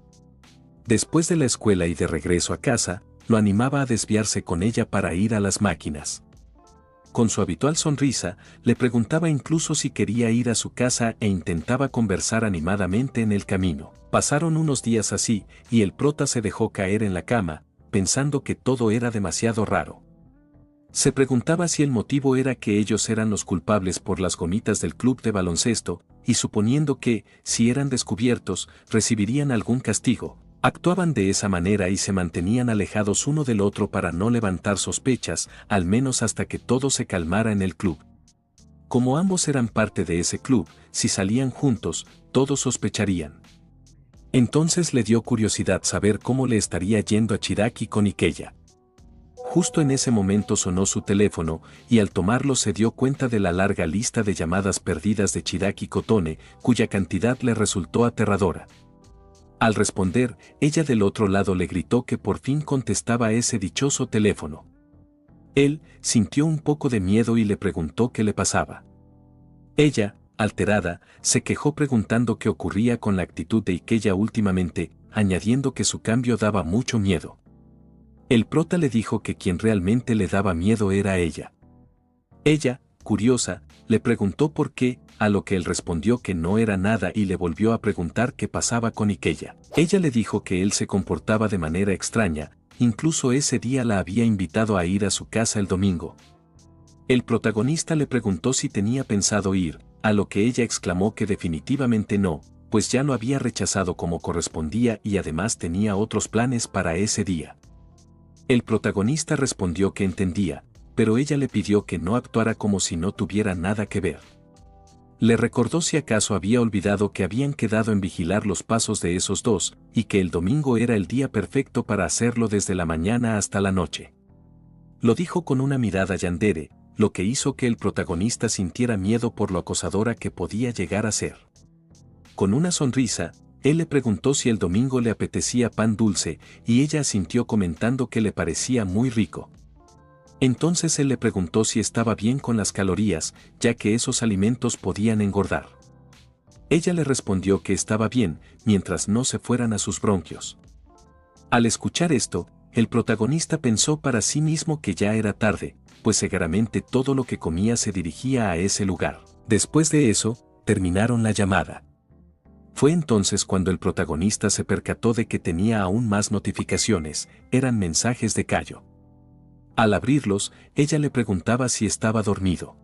Después de la escuela y de regreso a casa, lo animaba a desviarse con ella para ir a las máquinas. Con su habitual sonrisa, le preguntaba incluso si quería ir a su casa e intentaba conversar animadamente en el camino. Pasaron unos días así, y el prota se dejó caer en la cama, pensando que todo era demasiado raro. Se preguntaba si el motivo era que ellos eran los culpables por las gomitas del club de baloncesto, y suponiendo que, si eran descubiertos, recibirían algún castigo. Actuaban de esa manera y se mantenían alejados uno del otro para no levantar sospechas, al menos hasta que todo se calmara en el club. Como ambos eran parte de ese club, si salían juntos, todos sospecharían. Entonces le dio curiosidad saber cómo le estaría yendo a Chiaki con Ikeya. Justo en ese momento sonó su teléfono, y al tomarlo se dio cuenta de la larga lista de llamadas perdidas de Chiaki Kotone, cuya cantidad le resultó aterradora. Al responder, ella del otro lado le gritó que por fin contestaba ese dichoso teléfono. Él sintió un poco de miedo y le preguntó qué le pasaba. Ella, alterada, se quejó preguntando qué ocurría con la actitud de Ikeya últimamente, añadiendo que su cambio daba mucho miedo. El prota le dijo que quien realmente le daba miedo era ella. Ella, curiosa, le preguntó por qué, a lo que él respondió que no era nada y le volvió a preguntar qué pasaba con Ikeya. Ella le dijo que él se comportaba de manera extraña, incluso ese día la había invitado a ir a su casa el domingo. El protagonista le preguntó si tenía pensado ir, a lo que ella exclamó que definitivamente no, pues ya lo había rechazado como correspondía y además tenía otros planes para ese día. El protagonista respondió que entendía, pero ella le pidió que no actuara como si no tuviera nada que ver. Le recordó si acaso había olvidado que habían quedado en vigilar los pasos de esos dos, y que el domingo era el día perfecto para hacerlo desde la mañana hasta la noche. Lo dijo con una mirada yandere, lo que hizo que el protagonista sintiera miedo por lo acosadora que podía llegar a ser. Con una sonrisa, él le preguntó si el domingo le apetecía pan dulce, y ella asintió comentando que le parecía muy rico. Entonces él le preguntó si estaba bien con las calorías, ya que esos alimentos podían engordar. Ella le respondió que estaba bien, mientras no se fueran a sus bronquios. Al escuchar esto, el protagonista pensó para sí mismo que ya era tarde, pues seguramente todo lo que comía se dirigía a ese lugar. Después de eso, terminaron la llamada. Fue entonces cuando el protagonista se percató de que tenía aún más notificaciones, eran mensajes de Kayo. Al abrirlos, ella le preguntaba si estaba dormido.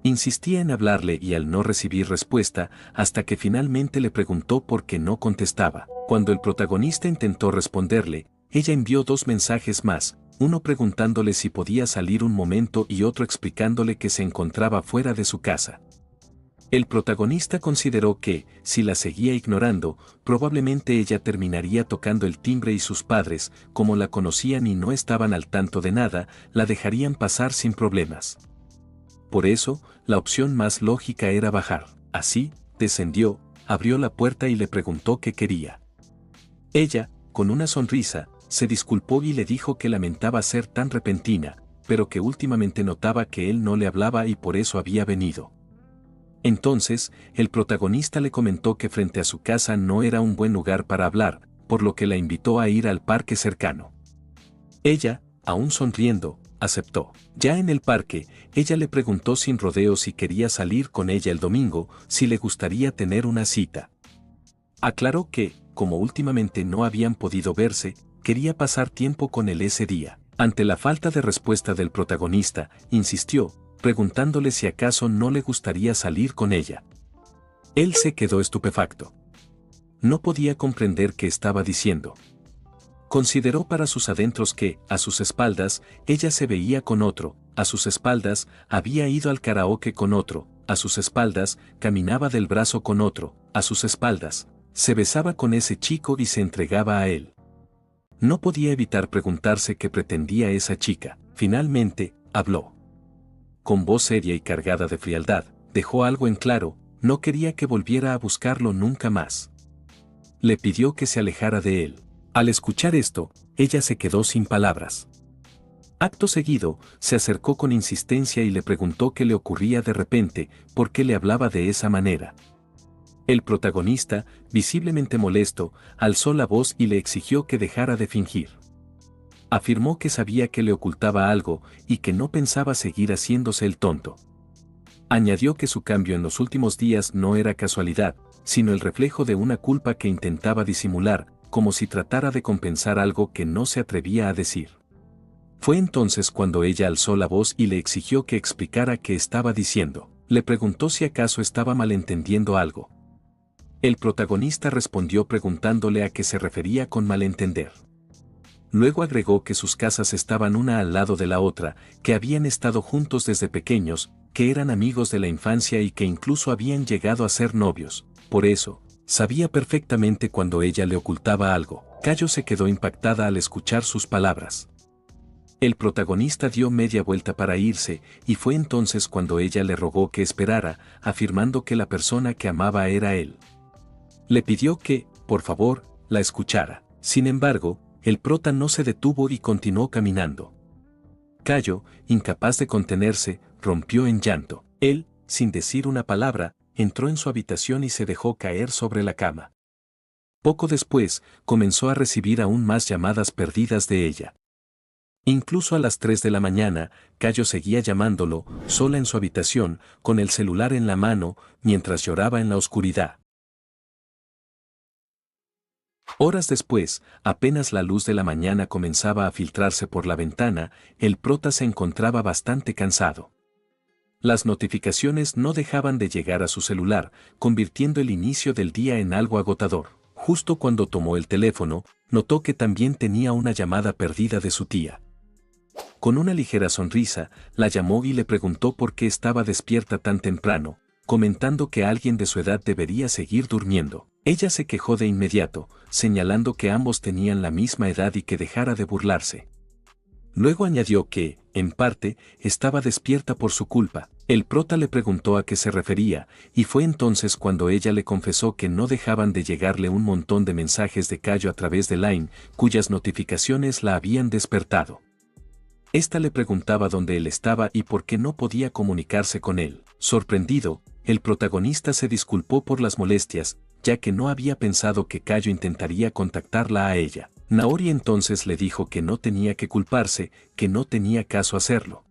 Insistía en hablarle y al no recibir respuesta, hasta que finalmente le preguntó por qué no contestaba. Cuando el protagonista intentó responderle, ella envió 2 mensajes más, uno preguntándole si podía salir un momento y otro explicándole que se encontraba fuera de su casa. El protagonista consideró que, si la seguía ignorando, probablemente ella terminaría tocando el timbre y sus padres, como la conocían y no estaban al tanto de nada, la dejarían pasar sin problemas. Por eso, la opción más lógica era bajar. Así, descendió, abrió la puerta y le preguntó qué quería. Ella, con una sonrisa, se disculpó y le dijo que lamentaba ser tan repentina, pero que últimamente notaba que él no le hablaba y por eso había venido. Entonces, el protagonista le comentó que frente a su casa no era un buen lugar para hablar, por lo que la invitó a ir al parque cercano. Ella, aún sonriendo, aceptó. Ya en el parque, ella le preguntó sin rodeos si quería salir con ella el domingo, si le gustaría tener una cita. Aclaró que, como últimamente no habían podido verse, quería pasar tiempo con él ese día. Ante la falta de respuesta del protagonista, insistió, preguntándole si acaso no le gustaría salir con ella. Él se quedó estupefacto. No podía comprender qué estaba diciendo. Consideró para sus adentros que, a sus espaldas, ella se veía con otro, a sus espaldas, había ido al karaoke con otro, a sus espaldas, caminaba del brazo con otro, a sus espaldas, se besaba con ese chico y se entregaba a él. No podía evitar preguntarse qué pretendía esa chica. Finalmente, habló. Con voz seria y cargada de frialdad, dejó algo en claro, no quería que volviera a buscarlo nunca más. Le pidió que se alejara de él. Al escuchar esto, ella se quedó sin palabras. Acto seguido, se acercó con insistencia y le preguntó qué le ocurría de repente, por qué le hablaba de esa manera. El protagonista, visiblemente molesto, alzó la voz y le exigió que dejara de fingir. Afirmó que sabía que le ocultaba algo y que no pensaba seguir haciéndose el tonto. Añadió que su cambio en los últimos días no era casualidad, sino el reflejo de una culpa que intentaba disimular, como si tratara de compensar algo que no se atrevía a decir. Fue entonces cuando ella alzó la voz y le exigió que explicara qué estaba diciendo. Le preguntó si acaso estaba malentendiendo algo. El protagonista respondió preguntándole a qué se refería con malentender. Luego agregó que sus casas estaban una al lado de la otra, que habían estado juntos desde pequeños, que eran amigos de la infancia y que incluso habían llegado a ser novios. Por eso, sabía perfectamente cuando ella le ocultaba algo. Cayo se quedó impactada al escuchar sus palabras. El protagonista dio media vuelta para irse, y fue entonces cuando ella le rogó que esperara, afirmando que la persona que amaba era él. Le pidió que, por favor, la escuchara. Sin embargo, el prota no se detuvo y continuó caminando. Cayo, incapaz de contenerse, rompió en llanto. Él, sin decir una palabra, entró en su habitación y se dejó caer sobre la cama. Poco después, comenzó a recibir aún más llamadas perdidas de ella. Incluso a las 3 de la mañana, Cayo seguía llamándolo, sola en su habitación, con el celular en la mano, mientras lloraba en la oscuridad. Horas después, apenas la luz de la mañana comenzaba a filtrarse por la ventana, el prota se encontraba bastante cansado. Las notificaciones no dejaban de llegar a su celular, convirtiendo el inicio del día en algo agotador. Justo cuando tomó el teléfono, notó que también tenía una llamada perdida de su tía. Con una ligera sonrisa, la llamó y le preguntó por qué estaba despierta tan temprano, comentando que alguien de su edad debería seguir durmiendo. Ella se quejó de inmediato, señalando que ambos tenían la misma edad y que dejara de burlarse. Luego añadió que, en parte, estaba despierta por su culpa. El prota le preguntó a qué se refería, y fue entonces cuando ella le confesó que no dejaban de llegarle un montón de mensajes de Cayo a través de Line, cuyas notificaciones la habían despertado. Esta le preguntaba dónde él estaba y por qué no podía comunicarse con él. Sorprendido, el protagonista se disculpó por las molestias, ya que no había pensado que Cayo intentaría contactarla a ella. Naori entonces le dijo que no tenía que culparse, que no tenía caso hacerlo.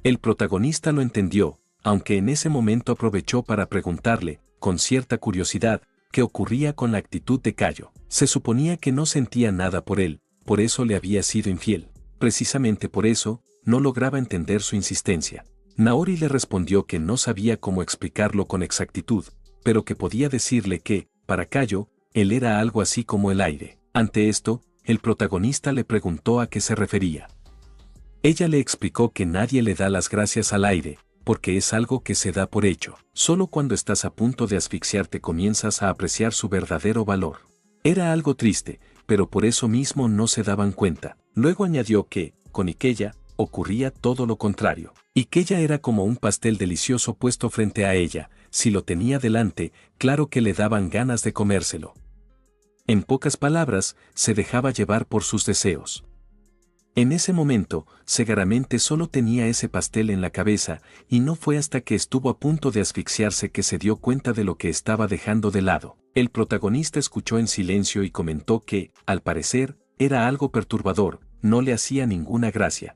El protagonista lo entendió, aunque en ese momento aprovechó para preguntarle, con cierta curiosidad, qué ocurría con la actitud de Cayo. Se suponía que no sentía nada por él, por eso le había sido infiel. Precisamente por eso, no lograba entender su insistencia. Naori le respondió que no sabía cómo explicarlo con exactitud, pero que podía decirle que, para Cayo, él era algo así como el aire. Ante esto, el protagonista le preguntó a qué se refería. Ella le explicó que nadie le da las gracias al aire, porque es algo que se da por hecho. Solo cuando estás a punto de asfixiarte comienzas a apreciar su verdadero valor. Era algo triste, pero por eso mismo no se daban cuenta. Luego añadió que, con Ikella, ocurría todo lo contrario. Ikella era como un pastel delicioso puesto frente a ella, si lo tenía delante, claro que le daban ganas de comérselo. En pocas palabras, se dejaba llevar por sus deseos. En ese momento, Segaramente solo tenía ese pastel en la cabeza, y no fue hasta que estuvo a punto de asfixiarse que se dio cuenta de lo que estaba dejando de lado. El protagonista escuchó en silencio y comentó que, al parecer, era algo perturbador, no le hacía ninguna gracia.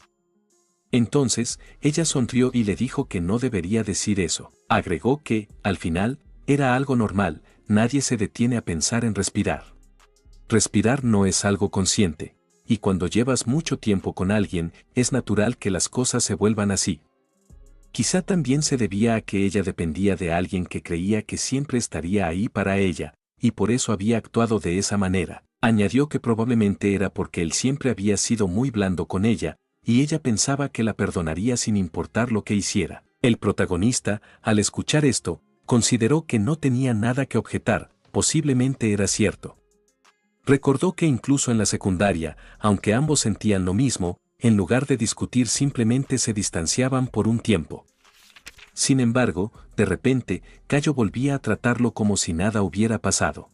Entonces, ella sonrió y le dijo que no debería decir eso. Agregó que, al final, era algo normal, nadie se detiene a pensar en respirar. Respirar no es algo consciente. Y cuando llevas mucho tiempo con alguien, es natural que las cosas se vuelvan así. Quizá también se debía a que ella dependía de alguien que creía que siempre estaría ahí para ella, y por eso había actuado de esa manera. Añadió que probablemente era porque él siempre había sido muy blando con ella, y ella pensaba que la perdonaría sin importar lo que hiciera. El protagonista, al escuchar esto, consideró que no tenía nada que objetar, posiblemente era cierto. Recordó que incluso en la secundaria, aunque ambos sentían lo mismo, en lugar de discutir simplemente se distanciaban por un tiempo. Sin embargo, de repente, Cayo volvía a tratarlo como si nada hubiera pasado.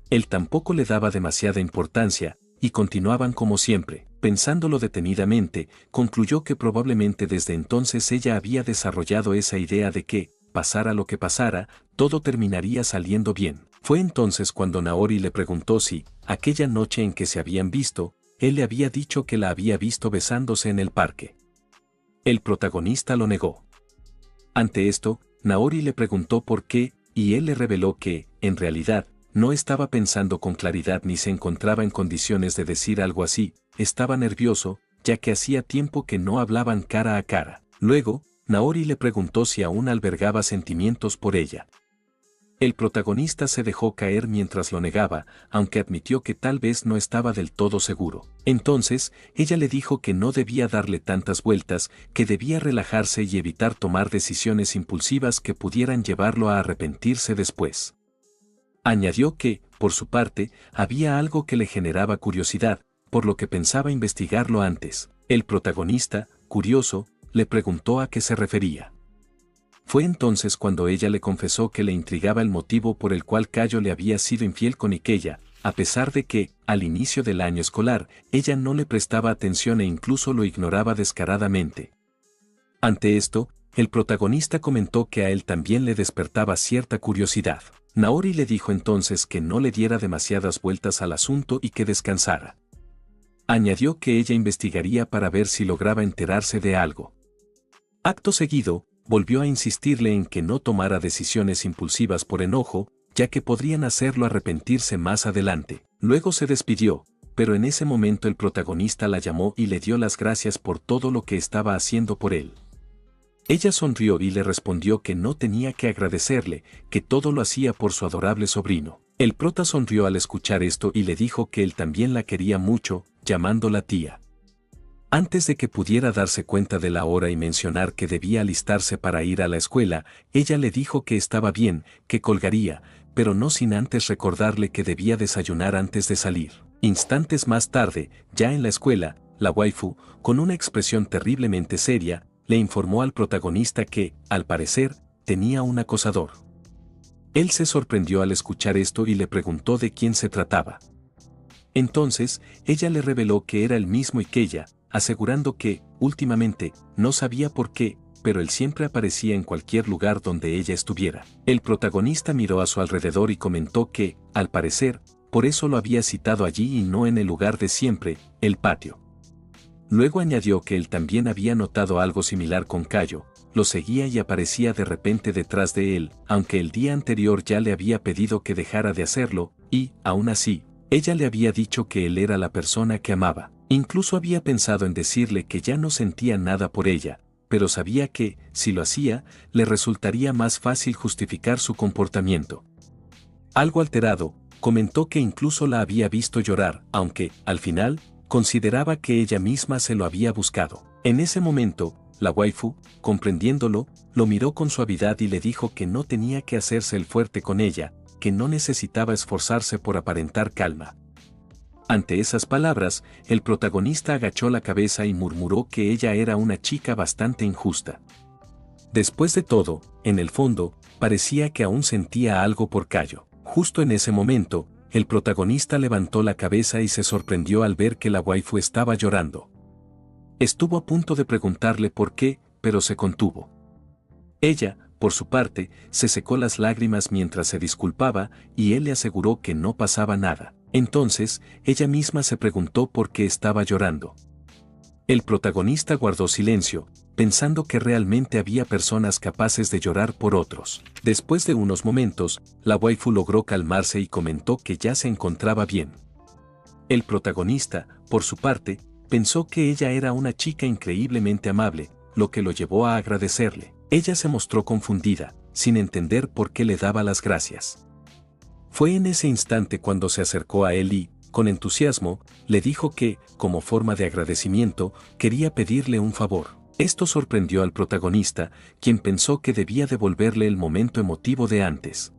Él tampoco le daba demasiada importancia, y continuaban como siempre. Pensándolo detenidamente, concluyó que probablemente desde entonces ella había desarrollado esa idea de que, pasara lo que pasara, todo terminaría saliendo bien. Fue entonces cuando Naori le preguntó si, aquella noche en que se habían visto, él le había dicho que la había visto besándose en el parque. El protagonista lo negó. Ante esto, Naori le preguntó por qué, y él le reveló que, en realidad, no estaba pensando con claridad ni se encontraba en condiciones de decir algo así, estaba nervioso, ya que hacía tiempo que no hablaban cara a cara. Luego, Naori le preguntó si aún albergaba sentimientos por ella. El protagonista se dejó caer mientras lo negaba, aunque admitió que tal vez no estaba del todo seguro. Entonces, ella le dijo que no debía darle tantas vueltas, que debía relajarse y evitar tomar decisiones impulsivas que pudieran llevarlo a arrepentirse después. Añadió que, por su parte, había algo que le generaba curiosidad, por lo que pensaba investigarlo antes. El protagonista, curioso, le preguntó a qué se refería. Fue entonces cuando ella le confesó que le intrigaba el motivo por el cual Cayo le había sido infiel con Ikella, a pesar de que, al inicio del año escolar, ella no le prestaba atención e incluso lo ignoraba descaradamente. Ante esto, el protagonista comentó que a él también le despertaba cierta curiosidad. Naori le dijo entonces que no le diera demasiadas vueltas al asunto y que descansara. Añadió que ella investigaría para ver si lograba enterarse de algo. Acto seguido, volvió a insistirle en que no tomara decisiones impulsivas por enojo, ya que podrían hacerlo arrepentirse más adelante. Luego se despidió, pero en ese momento el protagonista la llamó y le dio las gracias por todo lo que estaba haciendo por él. Ella sonrió y le respondió que no tenía que agradecerle, que todo lo hacía por su adorable sobrino. El prota sonrió al escuchar esto y le dijo que él también la quería mucho, llamándola tía. Antes de que pudiera darse cuenta de la hora y mencionar que debía alistarse para ir a la escuela, ella le dijo que estaba bien, que colgaría, pero no sin antes recordarle que debía desayunar antes de salir. Instantes más tarde, ya en la escuela, la waifu, con una expresión terriblemente seria, le informó al protagonista que, al parecer, tenía un acosador. Él se sorprendió al escuchar esto y le preguntó de quién se trataba. Entonces, ella le reveló que era el mismo Ikella, asegurando que, últimamente, no sabía por qué, pero él siempre aparecía en cualquier lugar donde ella estuviera. El protagonista miró a su alrededor y comentó que, al parecer, por eso lo había citado allí y no en el lugar de siempre, el patio. Luego añadió que él también había notado algo similar con Cayo, lo seguía y aparecía de repente detrás de él, aunque el día anterior ya le había pedido que dejara de hacerlo, y, aún así, ella le había dicho que él era la persona que amaba. Incluso había pensado en decirle que ya no sentía nada por ella, pero sabía que, si lo hacía, le resultaría más fácil justificar su comportamiento. Algo alterado, comentó que incluso la había visto llorar, aunque, al final, consideraba que ella misma se lo había buscado. En ese momento, la waifu, comprendiéndolo, lo miró con suavidad y le dijo que no tenía que hacerse el fuerte con ella, que no necesitaba esforzarse por aparentar calma. Ante esas palabras, el protagonista agachó la cabeza y murmuró que ella era una chica bastante injusta. Después de todo, en el fondo, parecía que aún sentía algo por Cayo. Justo en ese momento, el protagonista levantó la cabeza y se sorprendió al ver que la waifu estaba llorando. Estuvo a punto de preguntarle por qué, pero se contuvo. Ella, por su parte, se secó las lágrimas mientras se disculpaba y él le aseguró que no pasaba nada. Entonces, ella misma se preguntó por qué estaba llorando. El protagonista guardó silencio, pensando que realmente había personas capaces de llorar por otros. Después de unos momentos, la waifu logró calmarse y comentó que ya se encontraba bien. El protagonista, por su parte, pensó que ella era una chica increíblemente amable, lo que lo llevó a agradecerle. Ella se mostró confundida, sin entender por qué le daba las gracias. Fue en ese instante cuando se acercó a él y, con entusiasmo, le dijo que, como forma de agradecimiento, quería pedirle un favor. Esto sorprendió al protagonista, quien pensó que debía devolverle el momento emotivo de antes.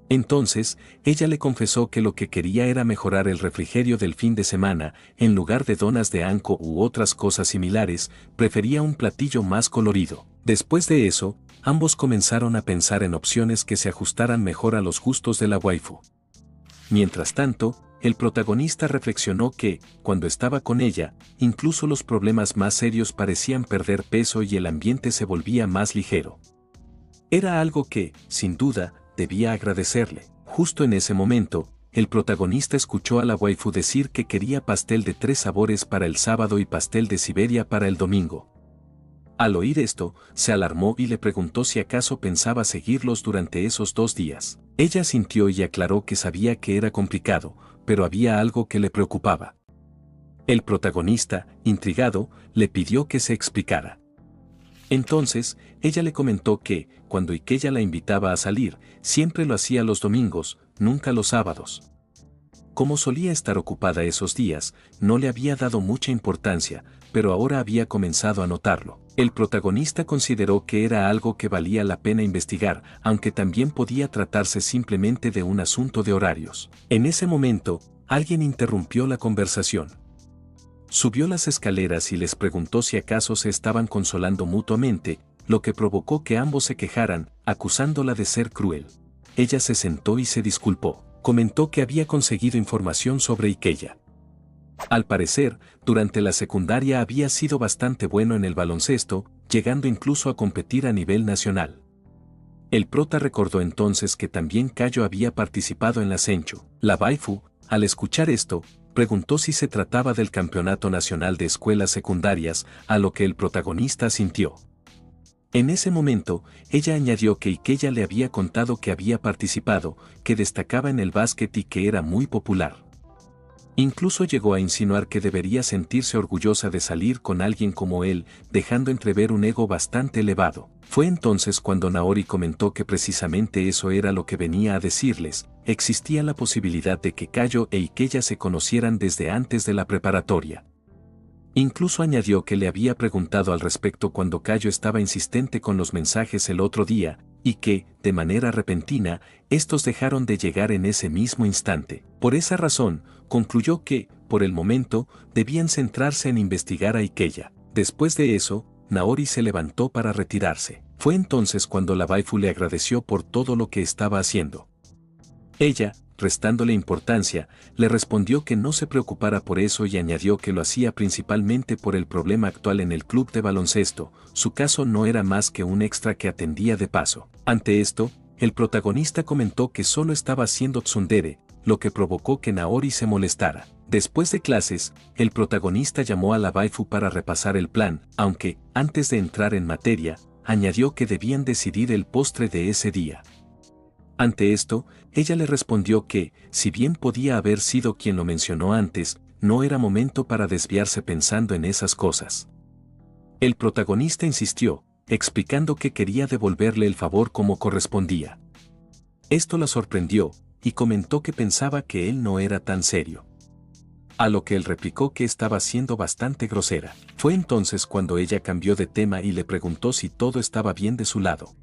Entonces, ella le confesó que lo que quería era mejorar el refrigerio del fin de semana, en lugar de donas de anco u otras cosas similares, prefería un platillo más colorido. Después de eso, ambos comenzaron a pensar en opciones que se ajustaran mejor a los gustos de la waifu. Mientras tanto, el protagonista reflexionó que, cuando estaba con ella, incluso los problemas más serios parecían perder peso y el ambiente se volvía más ligero. Era algo que, sin duda, debía agradecerle. Justo en ese momento, el protagonista escuchó a la waifu decir que quería pastel de 3 sabores para el sábado y pastel de Siberia para el domingo. Al oír esto, se alarmó y le preguntó si acaso pensaba seguirlos durante esos 2 días. Ella sintió y aclaró que sabía que era complicado, pero había algo que le preocupaba. El protagonista, intrigado, le pidió que se explicara. Entonces, ella le comentó que, cuando Ikeya la invitaba a salir, siempre lo hacía los domingos, nunca los sábados. Como solía estar ocupada esos días, no le había dado mucha importancia, pero ahora había comenzado a notarlo. El protagonista consideró que era algo que valía la pena investigar, aunque también podía tratarse simplemente de un asunto de horarios. En ese momento, alguien interrumpió la conversación. Subió las escaleras y les preguntó si acaso se estaban consolando mutuamente, lo que provocó que ambos se quejaran, acusándola de ser cruel. Ella se sentó y se disculpó. Comentó que había conseguido información sobre Ikeya. Al parecer, durante la secundaria había sido bastante bueno en el baloncesto, llegando incluso a competir a nivel nacional. El prota recordó entonces que también Cayo había participado en la Senchu. La waifu, al escuchar esto, preguntó si se trataba del Campeonato Nacional de Escuelas Secundarias, a lo que el protagonista asintió. En ese momento, ella añadió que Ikeya le había contado que había participado, que destacaba en el básquet y que era muy popular. Incluso llegó a insinuar que debería sentirse orgullosa de salir con alguien como él, dejando entrever un ego bastante elevado. Fue entonces cuando Naori comentó que precisamente eso era lo que venía a decirles: existía la posibilidad de que Cayo e Ikeya se conocieran desde antes de la preparatoria. Incluso añadió que le había preguntado al respecto cuando Cayo estaba insistente con los mensajes el otro día, y que, de manera repentina, estos dejaron de llegar en ese mismo instante. Por esa razón, concluyó que, por el momento, debían centrarse en investigar a Ikeya. Después de eso, Naori se levantó para retirarse. Fue entonces cuando la waifu le agradeció por todo lo que estaba haciendo. Ella, restándole importancia, le respondió que no se preocupara por eso y añadió que lo hacía principalmente por el problema actual en el club de baloncesto. Su caso no era más que un extra que atendía de paso. Ante esto, el protagonista comentó que solo estaba haciendo tsundere, lo que provocó que Naori se molestara. Después de clases, el protagonista llamó a la waifu para repasar el plan, aunque, antes de entrar en materia, añadió que debían decidir el postre de ese día. Ante esto, ella le respondió que, si bien podía haber sido quien lo mencionó antes, no era momento para desviarse pensando en esas cosas. El protagonista insistió, explicando que quería devolverle el favor como correspondía. Esto la sorprendió, y comentó que pensaba que él no era tan serio. A lo que él replicó que estaba siendo bastante grosera. Fue entonces cuando ella cambió de tema y le preguntó si todo estaba bien de su lado.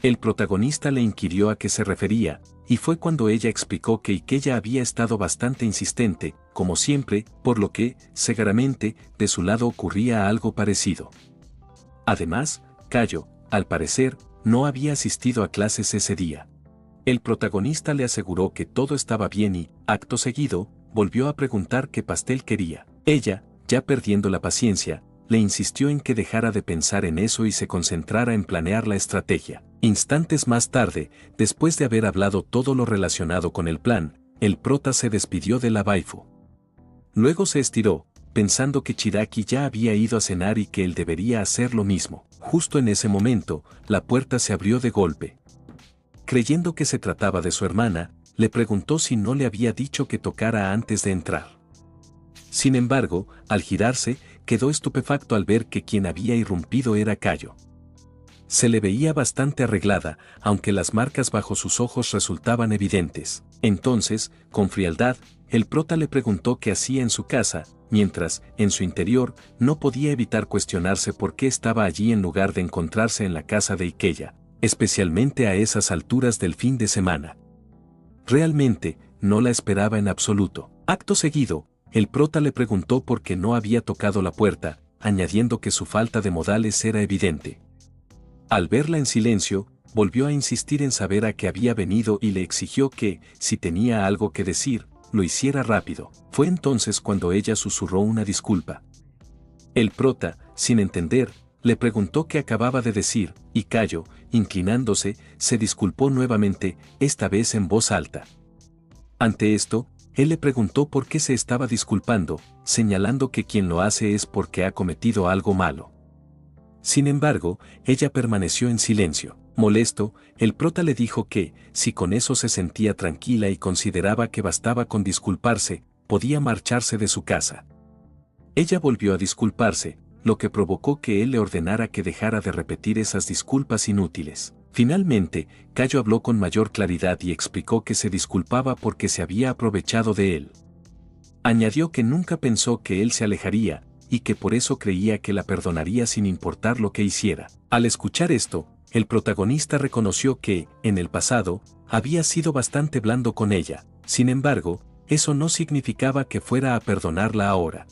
El protagonista le inquirió a qué se refería, y fue cuando ella explicó que Ikeya había estado bastante insistente, como siempre, por lo que, seguramente, de su lado ocurría algo parecido. Además, Kayo, al parecer, no había asistido a clases ese día. El protagonista le aseguró que todo estaba bien y, acto seguido, volvió a preguntar qué pastel quería. Ella, ya perdiendo la paciencia, le insistió en que dejara de pensar en eso y se concentrara en planear la estrategia. Instantes más tarde, después de haber hablado todo lo relacionado con el plan, el prota se despidió de la waifu. Luego se estiró, pensando que Chiraki ya había ido a cenar y que él debería hacer lo mismo. Justo en ese momento, la puerta se abrió de golpe. Creyendo que se trataba de su hermana, le preguntó si no le había dicho que tocara antes de entrar. Sin embargo, al girarse, quedó estupefacto al ver que quien había irrumpido era Kayo. Se le veía bastante arreglada, aunque las marcas bajo sus ojos resultaban evidentes. Entonces, con frialdad, el prota le preguntó qué hacía en su casa, mientras, en su interior, no podía evitar cuestionarse por qué estaba allí en lugar de encontrarse en la casa de Ikeya, especialmente a esas alturas del fin de semana. Realmente, no la esperaba en absoluto. Acto seguido, el prota le preguntó por qué no había tocado la puerta, añadiendo que su falta de modales era evidente. Al verla en silencio, volvió a insistir en saber a qué había venido y le exigió que, si tenía algo que decir, lo hiciera rápido. Fue entonces cuando ella susurró una disculpa. El prota, sin entender, le preguntó qué acababa de decir, y Kayo, inclinándose, se disculpó nuevamente, esta vez en voz alta. Ante esto, él le preguntó por qué se estaba disculpando, señalando que quien lo hace es porque ha cometido algo malo. Sin embargo, ella permaneció en silencio. Molesto, el prota le dijo que, si con eso se sentía tranquila y consideraba que bastaba con disculparse, podía marcharse de su casa. Ella volvió a disculparse, lo que provocó que él le ordenara que dejara de repetir esas disculpas inútiles. Finalmente, Kayo habló con mayor claridad y explicó que se disculpaba porque se había aprovechado de él. Añadió que nunca pensó que él se alejaría, y que por eso creía que la perdonaría sin importar lo que hiciera. Al escuchar esto, el protagonista reconoció que, en el pasado, había sido bastante blando con ella. Sin embargo, eso no significaba que fuera a perdonarla ahora.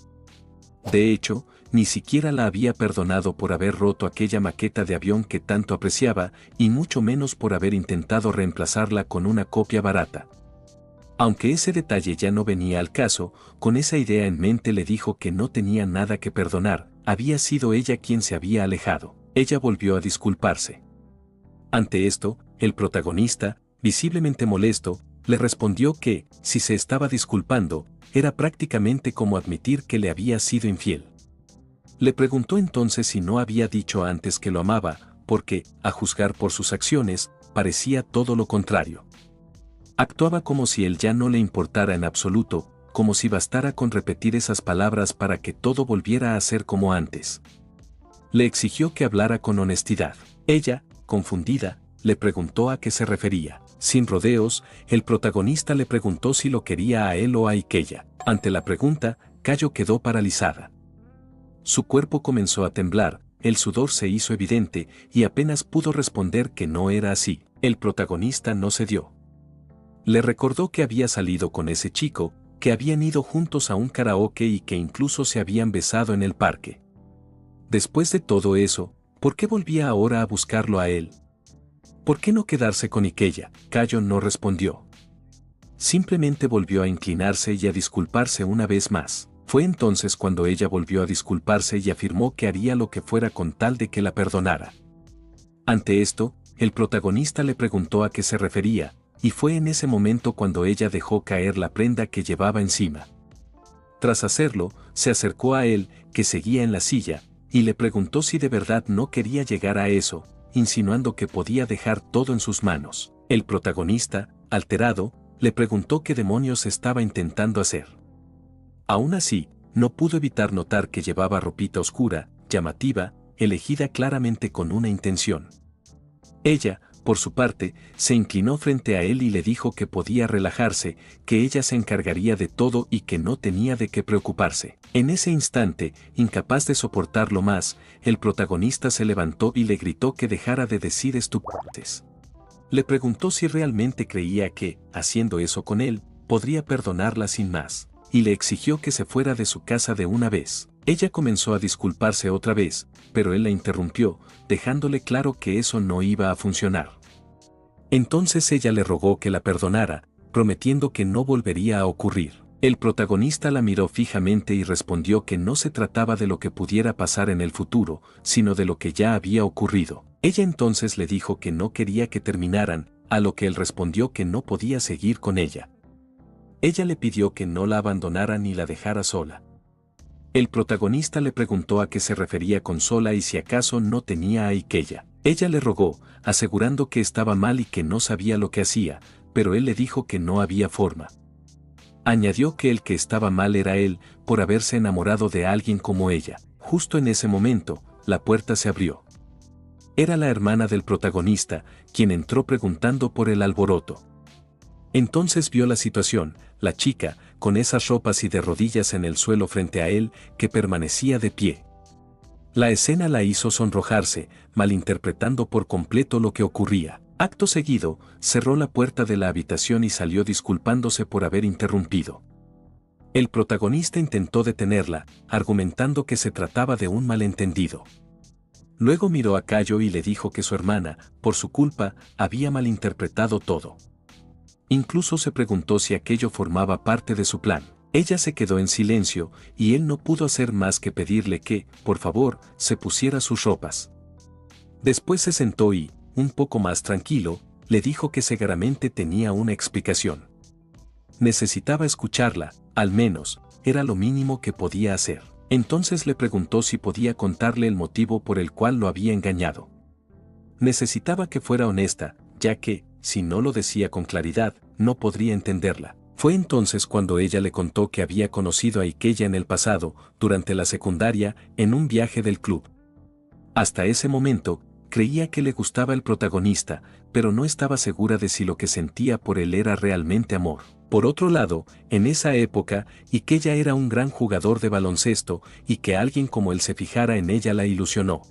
De hecho, ni siquiera la había perdonado por haber roto aquella maqueta de avión que tanto apreciaba, y mucho menos por haber intentado reemplazarla con una copia barata. Aunque ese detalle ya no venía al caso, con esa idea en mente le dijo que no tenía nada que perdonar, había sido ella quien se había alejado. Ella volvió a disculparse. Ante esto, el protagonista, visiblemente molesto, le respondió que, si se estaba disculpando, era prácticamente como admitir que le había sido infiel. Le preguntó entonces si no había dicho antes que lo amaba, porque, a juzgar por sus acciones, parecía todo lo contrario. Actuaba como si él ya no le importara en absoluto, como si bastara con repetir esas palabras para que todo volviera a ser como antes. Le exigió que hablara con honestidad. Ella, confundida, le preguntó a qué se refería. Sin rodeos, el protagonista le preguntó si lo quería a él o a Ikeya. Ante la pregunta, Kayo quedó paralizada. Su cuerpo comenzó a temblar, el sudor se hizo evidente y apenas pudo responder que no era así. El protagonista no cedió. Le recordó que había salido con ese chico, que habían ido juntos a un karaoke y que incluso se habían besado en el parque. Después de todo eso, ¿por qué volvía ahora a buscarlo a él? ¿Por qué no quedarse con Ikeya? Kayo no respondió. Simplemente volvió a inclinarse y a disculparse una vez más. Fue entonces cuando ella volvió a disculparse y afirmó que haría lo que fuera con tal de que la perdonara. Ante esto, el protagonista le preguntó a qué se refería, y fue en ese momento cuando ella dejó caer la prenda que llevaba encima. Tras hacerlo, se acercó a él, que seguía en la silla, y le preguntó si de verdad no quería llegar a eso, insinuando que podía dejar todo en sus manos. El protagonista, alterado, le preguntó qué demonios estaba intentando hacer. Aún así, no pudo evitar notar que llevaba ropita oscura, llamativa, elegida claramente con una intención. Ella, por su parte, se inclinó frente a él y le dijo que podía relajarse, que ella se encargaría de todo y que no tenía de qué preocuparse. En ese instante, incapaz de soportarlo más, el protagonista se levantó y le gritó que dejara de decir estupideces. Le preguntó si realmente creía que, haciendo eso con él, podría perdonarla sin más, y le exigió que se fuera de su casa de una vez. Ella comenzó a disculparse otra vez, pero él la interrumpió, dejándole claro que eso no iba a funcionar. Entonces ella le rogó que la perdonara, prometiendo que no volvería a ocurrir. El protagonista la miró fijamente y respondió que no se trataba de lo que pudiera pasar en el futuro, sino de lo que ya había ocurrido. Ella entonces le dijo que no quería que terminaran, a lo que él respondió que no podía seguir con ella. Ella le pidió que no la abandonara ni la dejara sola. El protagonista le preguntó a qué se refería con sola y si acaso no tenía a Ikella. Ella le rogó, asegurando que estaba mal y que no sabía lo que hacía, pero él le dijo que no había forma. Añadió que el que estaba mal era él, por haberse enamorado de alguien como ella. Justo en ese momento, la puerta se abrió. Era la hermana del protagonista, quien entró preguntando por el alboroto. Entonces vio la situación, la chica, con esas ropas y de rodillas en el suelo frente a él, que permanecía de pie. La escena la hizo sonrojarse, malinterpretando por completo lo que ocurría. Acto seguido, cerró la puerta de la habitación y salió disculpándose por haber interrumpido. El protagonista intentó detenerla, argumentando que se trataba de un malentendido. Luego miró a Cayo y le dijo que su hermana, por su culpa, había malinterpretado todo. Incluso se preguntó si aquello formaba parte de su plan. Ella se quedó en silencio, y él no pudo hacer más que pedirle que, por favor, se pusiera sus ropas. Después se sentó y, un poco más tranquilo, le dijo que seguramente tenía una explicación. Necesitaba escucharla, al menos, era lo mínimo que podía hacer. Entonces le preguntó si podía contarle el motivo por el cual lo había engañado. Necesitaba que fuera honesta, ya que, si no lo decía con claridad, no podría entenderla. Fue entonces cuando ella le contó que había conocido a Ikella en el pasado, durante la secundaria, en un viaje del club. Hasta ese momento, creía que le gustaba el protagonista, pero no estaba segura de si lo que sentía por él era realmente amor. Por otro lado, en esa época, Ikella era un gran jugador de baloncesto, y que alguien como él se fijara en ella la ilusionó.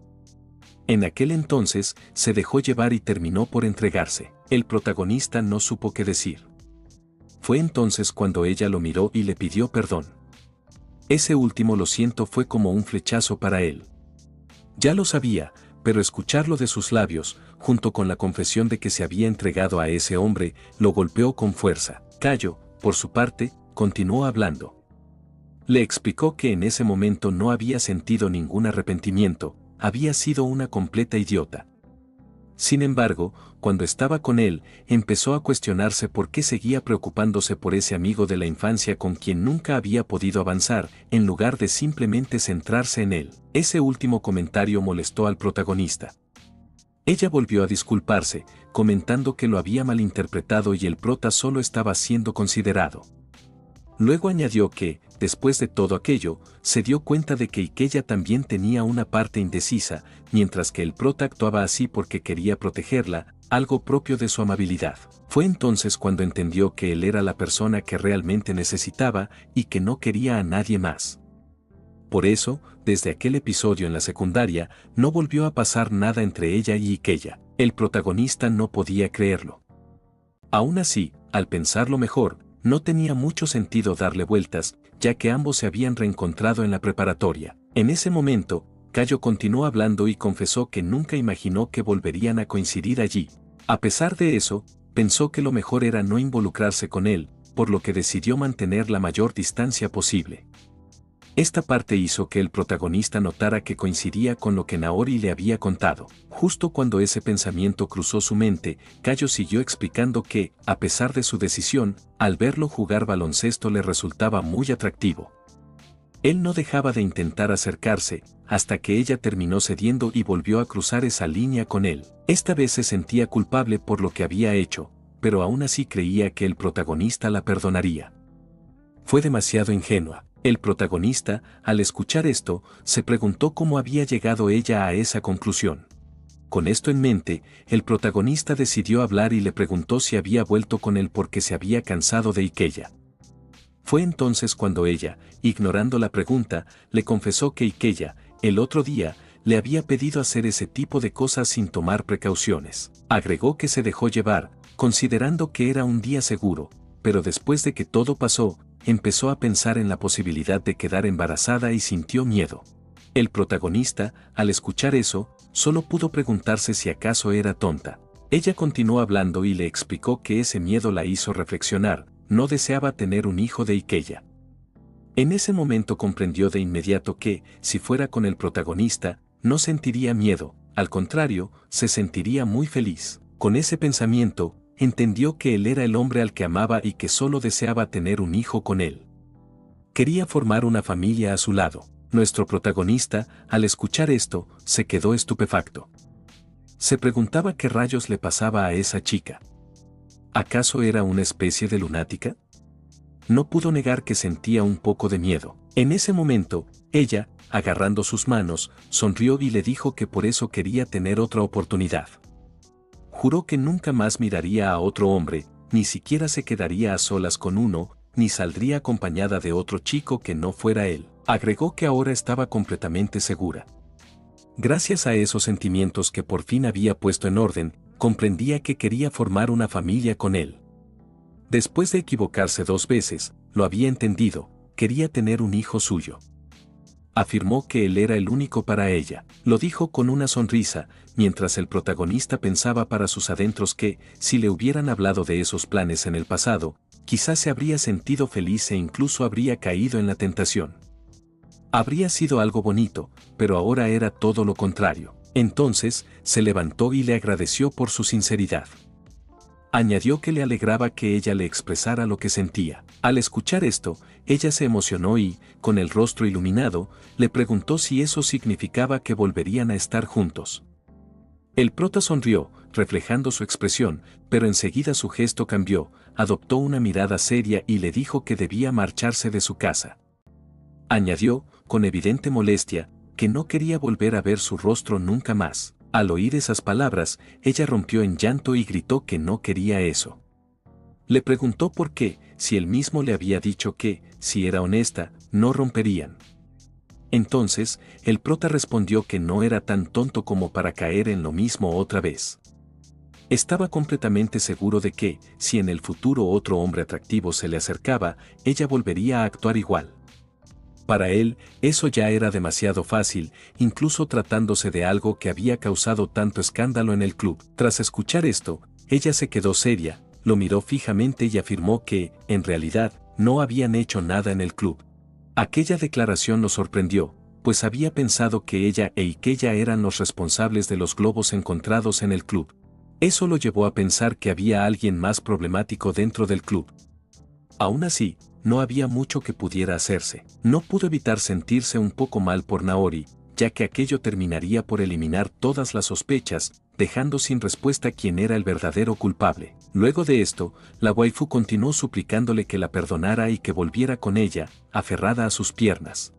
En aquel entonces, se dejó llevar y terminó por entregarse. El protagonista no supo qué decir. Fue entonces cuando ella lo miró y le pidió perdón. Ese último lo siento fue como un flechazo para él. Ya lo sabía, pero escucharlo de sus labios, junto con la confesión de que se había entregado a ese hombre, lo golpeó con fuerza. Cayo, por su parte, continuó hablando. Le explicó que en ese momento no había sentido ningún arrepentimiento, había sido una completa idiota. Sin embargo, cuando estaba con él, empezó a cuestionarse por qué seguía preocupándose por ese amigo de la infancia con quien nunca había podido avanzar, en lugar de simplemente centrarse en él. Ese último comentario molestó al protagonista. Ella volvió a disculparse, comentando que lo había malinterpretado y el prota solo estaba siendo considerado. Luego añadió que, después de todo aquello, se dio cuenta de que Ikella también tenía una parte indecisa, mientras que el prota actuaba así porque quería protegerla, algo propio de su amabilidad. Fue entonces cuando entendió que él era la persona que realmente necesitaba y que no quería a nadie más. Por eso, desde aquel episodio en la secundaria, no volvió a pasar nada entre ella y Ikella. El protagonista no podía creerlo. Aún así, al pensarlo mejor, no tenía mucho sentido darle vueltas, ya que ambos se habían reencontrado en la preparatoria. En ese momento, Cayo continuó hablando y confesó que nunca imaginó que volverían a coincidir allí. A pesar de eso, pensó que lo mejor era no involucrarse con él, por lo que decidió mantener la mayor distancia posible. Esta parte hizo que el protagonista notara que coincidía con lo que Naori le había contado. Justo cuando ese pensamiento cruzó su mente, Cayo siguió explicando que, a pesar de su decisión, al verlo jugar baloncesto le resultaba muy atractivo. Él no dejaba de intentar acercarse, hasta que ella terminó cediendo y volvió a cruzar esa línea con él. Esta vez se sentía culpable por lo que había hecho, pero aún así creía que el protagonista la perdonaría. Fue demasiado ingenua. El protagonista, al escuchar esto, se preguntó cómo había llegado ella a esa conclusión. Con esto en mente, el protagonista decidió hablar y le preguntó si había vuelto con él porque se había cansado de Ikeya. Fue entonces cuando ella, ignorando la pregunta, le confesó que Ikeya, el otro día, le había pedido hacer ese tipo de cosas sin tomar precauciones. Agregó que se dejó llevar, considerando que era un día seguro, pero después de que todo pasó, empezó a pensar en la posibilidad de quedar embarazada y sintió miedo. El protagonista, al escuchar eso, solo pudo preguntarse si acaso era tonta. Ella continuó hablando y le explicó que ese miedo la hizo reflexionar, no deseaba tener un hijo de Ikeya. En ese momento comprendió de inmediato que, si fuera con el protagonista, no sentiría miedo, al contrario, se sentiría muy feliz. Con ese pensamiento, entendió que él era el hombre al que amaba y que solo deseaba tener un hijo con él. Quería formar una familia a su lado. Nuestro protagonista, al escuchar esto, se quedó estupefacto. Se preguntaba qué rayos le pasaba a esa chica. ¿Acaso era una especie de lunática? No pudo negar que sentía un poco de miedo. En ese momento, ella, agarrando sus manos, sonrió y le dijo que por eso quería tener otra oportunidad. Juró que nunca más miraría a otro hombre, ni siquiera se quedaría a solas con uno, ni saldría acompañada de otro chico que no fuera él. Agregó que ahora estaba completamente segura. Gracias a esos sentimientos que por fin había puesto en orden, comprendía que quería formar una familia con él. Después de equivocarse 2 veces, lo había entendido, quería tener un hijo suyo. Afirmó que él era el único para ella. Lo dijo con una sonrisa, mientras el protagonista pensaba para sus adentros que, si le hubieran hablado de esos planes en el pasado, quizás se habría sentido feliz e incluso habría caído en la tentación. Habría sido algo bonito, pero ahora era todo lo contrario. Entonces, se levantó y le agradeció por su sinceridad. Añadió que le alegraba que ella le expresara lo que sentía. Al escuchar esto, ella se emocionó y, con el rostro iluminado, le preguntó si eso significaba que volverían a estar juntos. El prota sonrió, reflejando su expresión, pero enseguida su gesto cambió, adoptó una mirada seria y le dijo que debía marcharse de su casa. Añadió, con evidente molestia, que no quería volver a ver su rostro nunca más. Al oír esas palabras, ella rompió en llanto y gritó que no quería eso. Le preguntó por qué, si él mismo le había dicho que, si era honesta, no romperían. Entonces, el prota respondió que no era tan tonto como para caer en lo mismo otra vez. Estaba completamente seguro de que, si en el futuro otro hombre atractivo se le acercaba, ella volvería a actuar igual. Para él, eso ya era demasiado fácil, incluso tratándose de algo que había causado tanto escándalo en el club. Tras escuchar esto, ella se quedó seria, lo miró fijamente y afirmó que, en realidad, no habían hecho nada en el club. Aquella declaración lo sorprendió, pues había pensado que ella e Ikeya eran los responsables de los globos encontrados en el club. Eso lo llevó a pensar que había alguien más problemático dentro del club. Aún así, no había mucho que pudiera hacerse. No pudo evitar sentirse un poco mal por Naori, ya que aquello terminaría por eliminar todas las sospechas, dejando sin respuesta quién era el verdadero culpable. Luego de esto, la waifu continuó suplicándole que la perdonara y que volviera con ella, aferrada a sus piernas.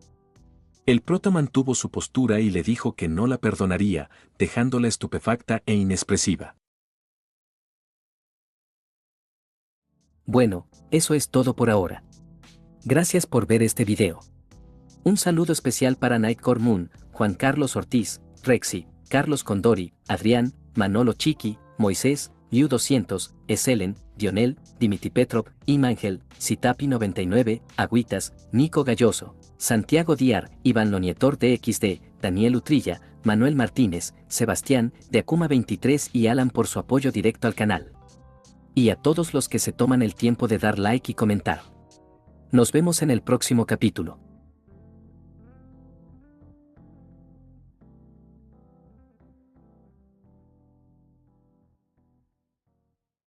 El prota mantuvo su postura y le dijo que no la perdonaría, dejándola estupefacta e inexpresiva. Bueno, eso es todo por ahora. Gracias por ver este video. Un saludo especial para Nightcore Moon, Juan Carlos Ortiz, Rexy, Carlos Condori, Adrián, Manolo Chiqui, Moisés, Liu200, Eselen, Dionel, Dimitri Petrov, Imangel, Citapi99, Agüitas, Nico Galloso, Santiago Diar, Iván Lonietor DXD, Daniel Utrilla, Manuel Martínez, Sebastián, de Akuma 23 y Alan por su apoyo directo al canal. Y a todos los que se toman el tiempo de dar like y comentar. Nos vemos en el próximo capítulo.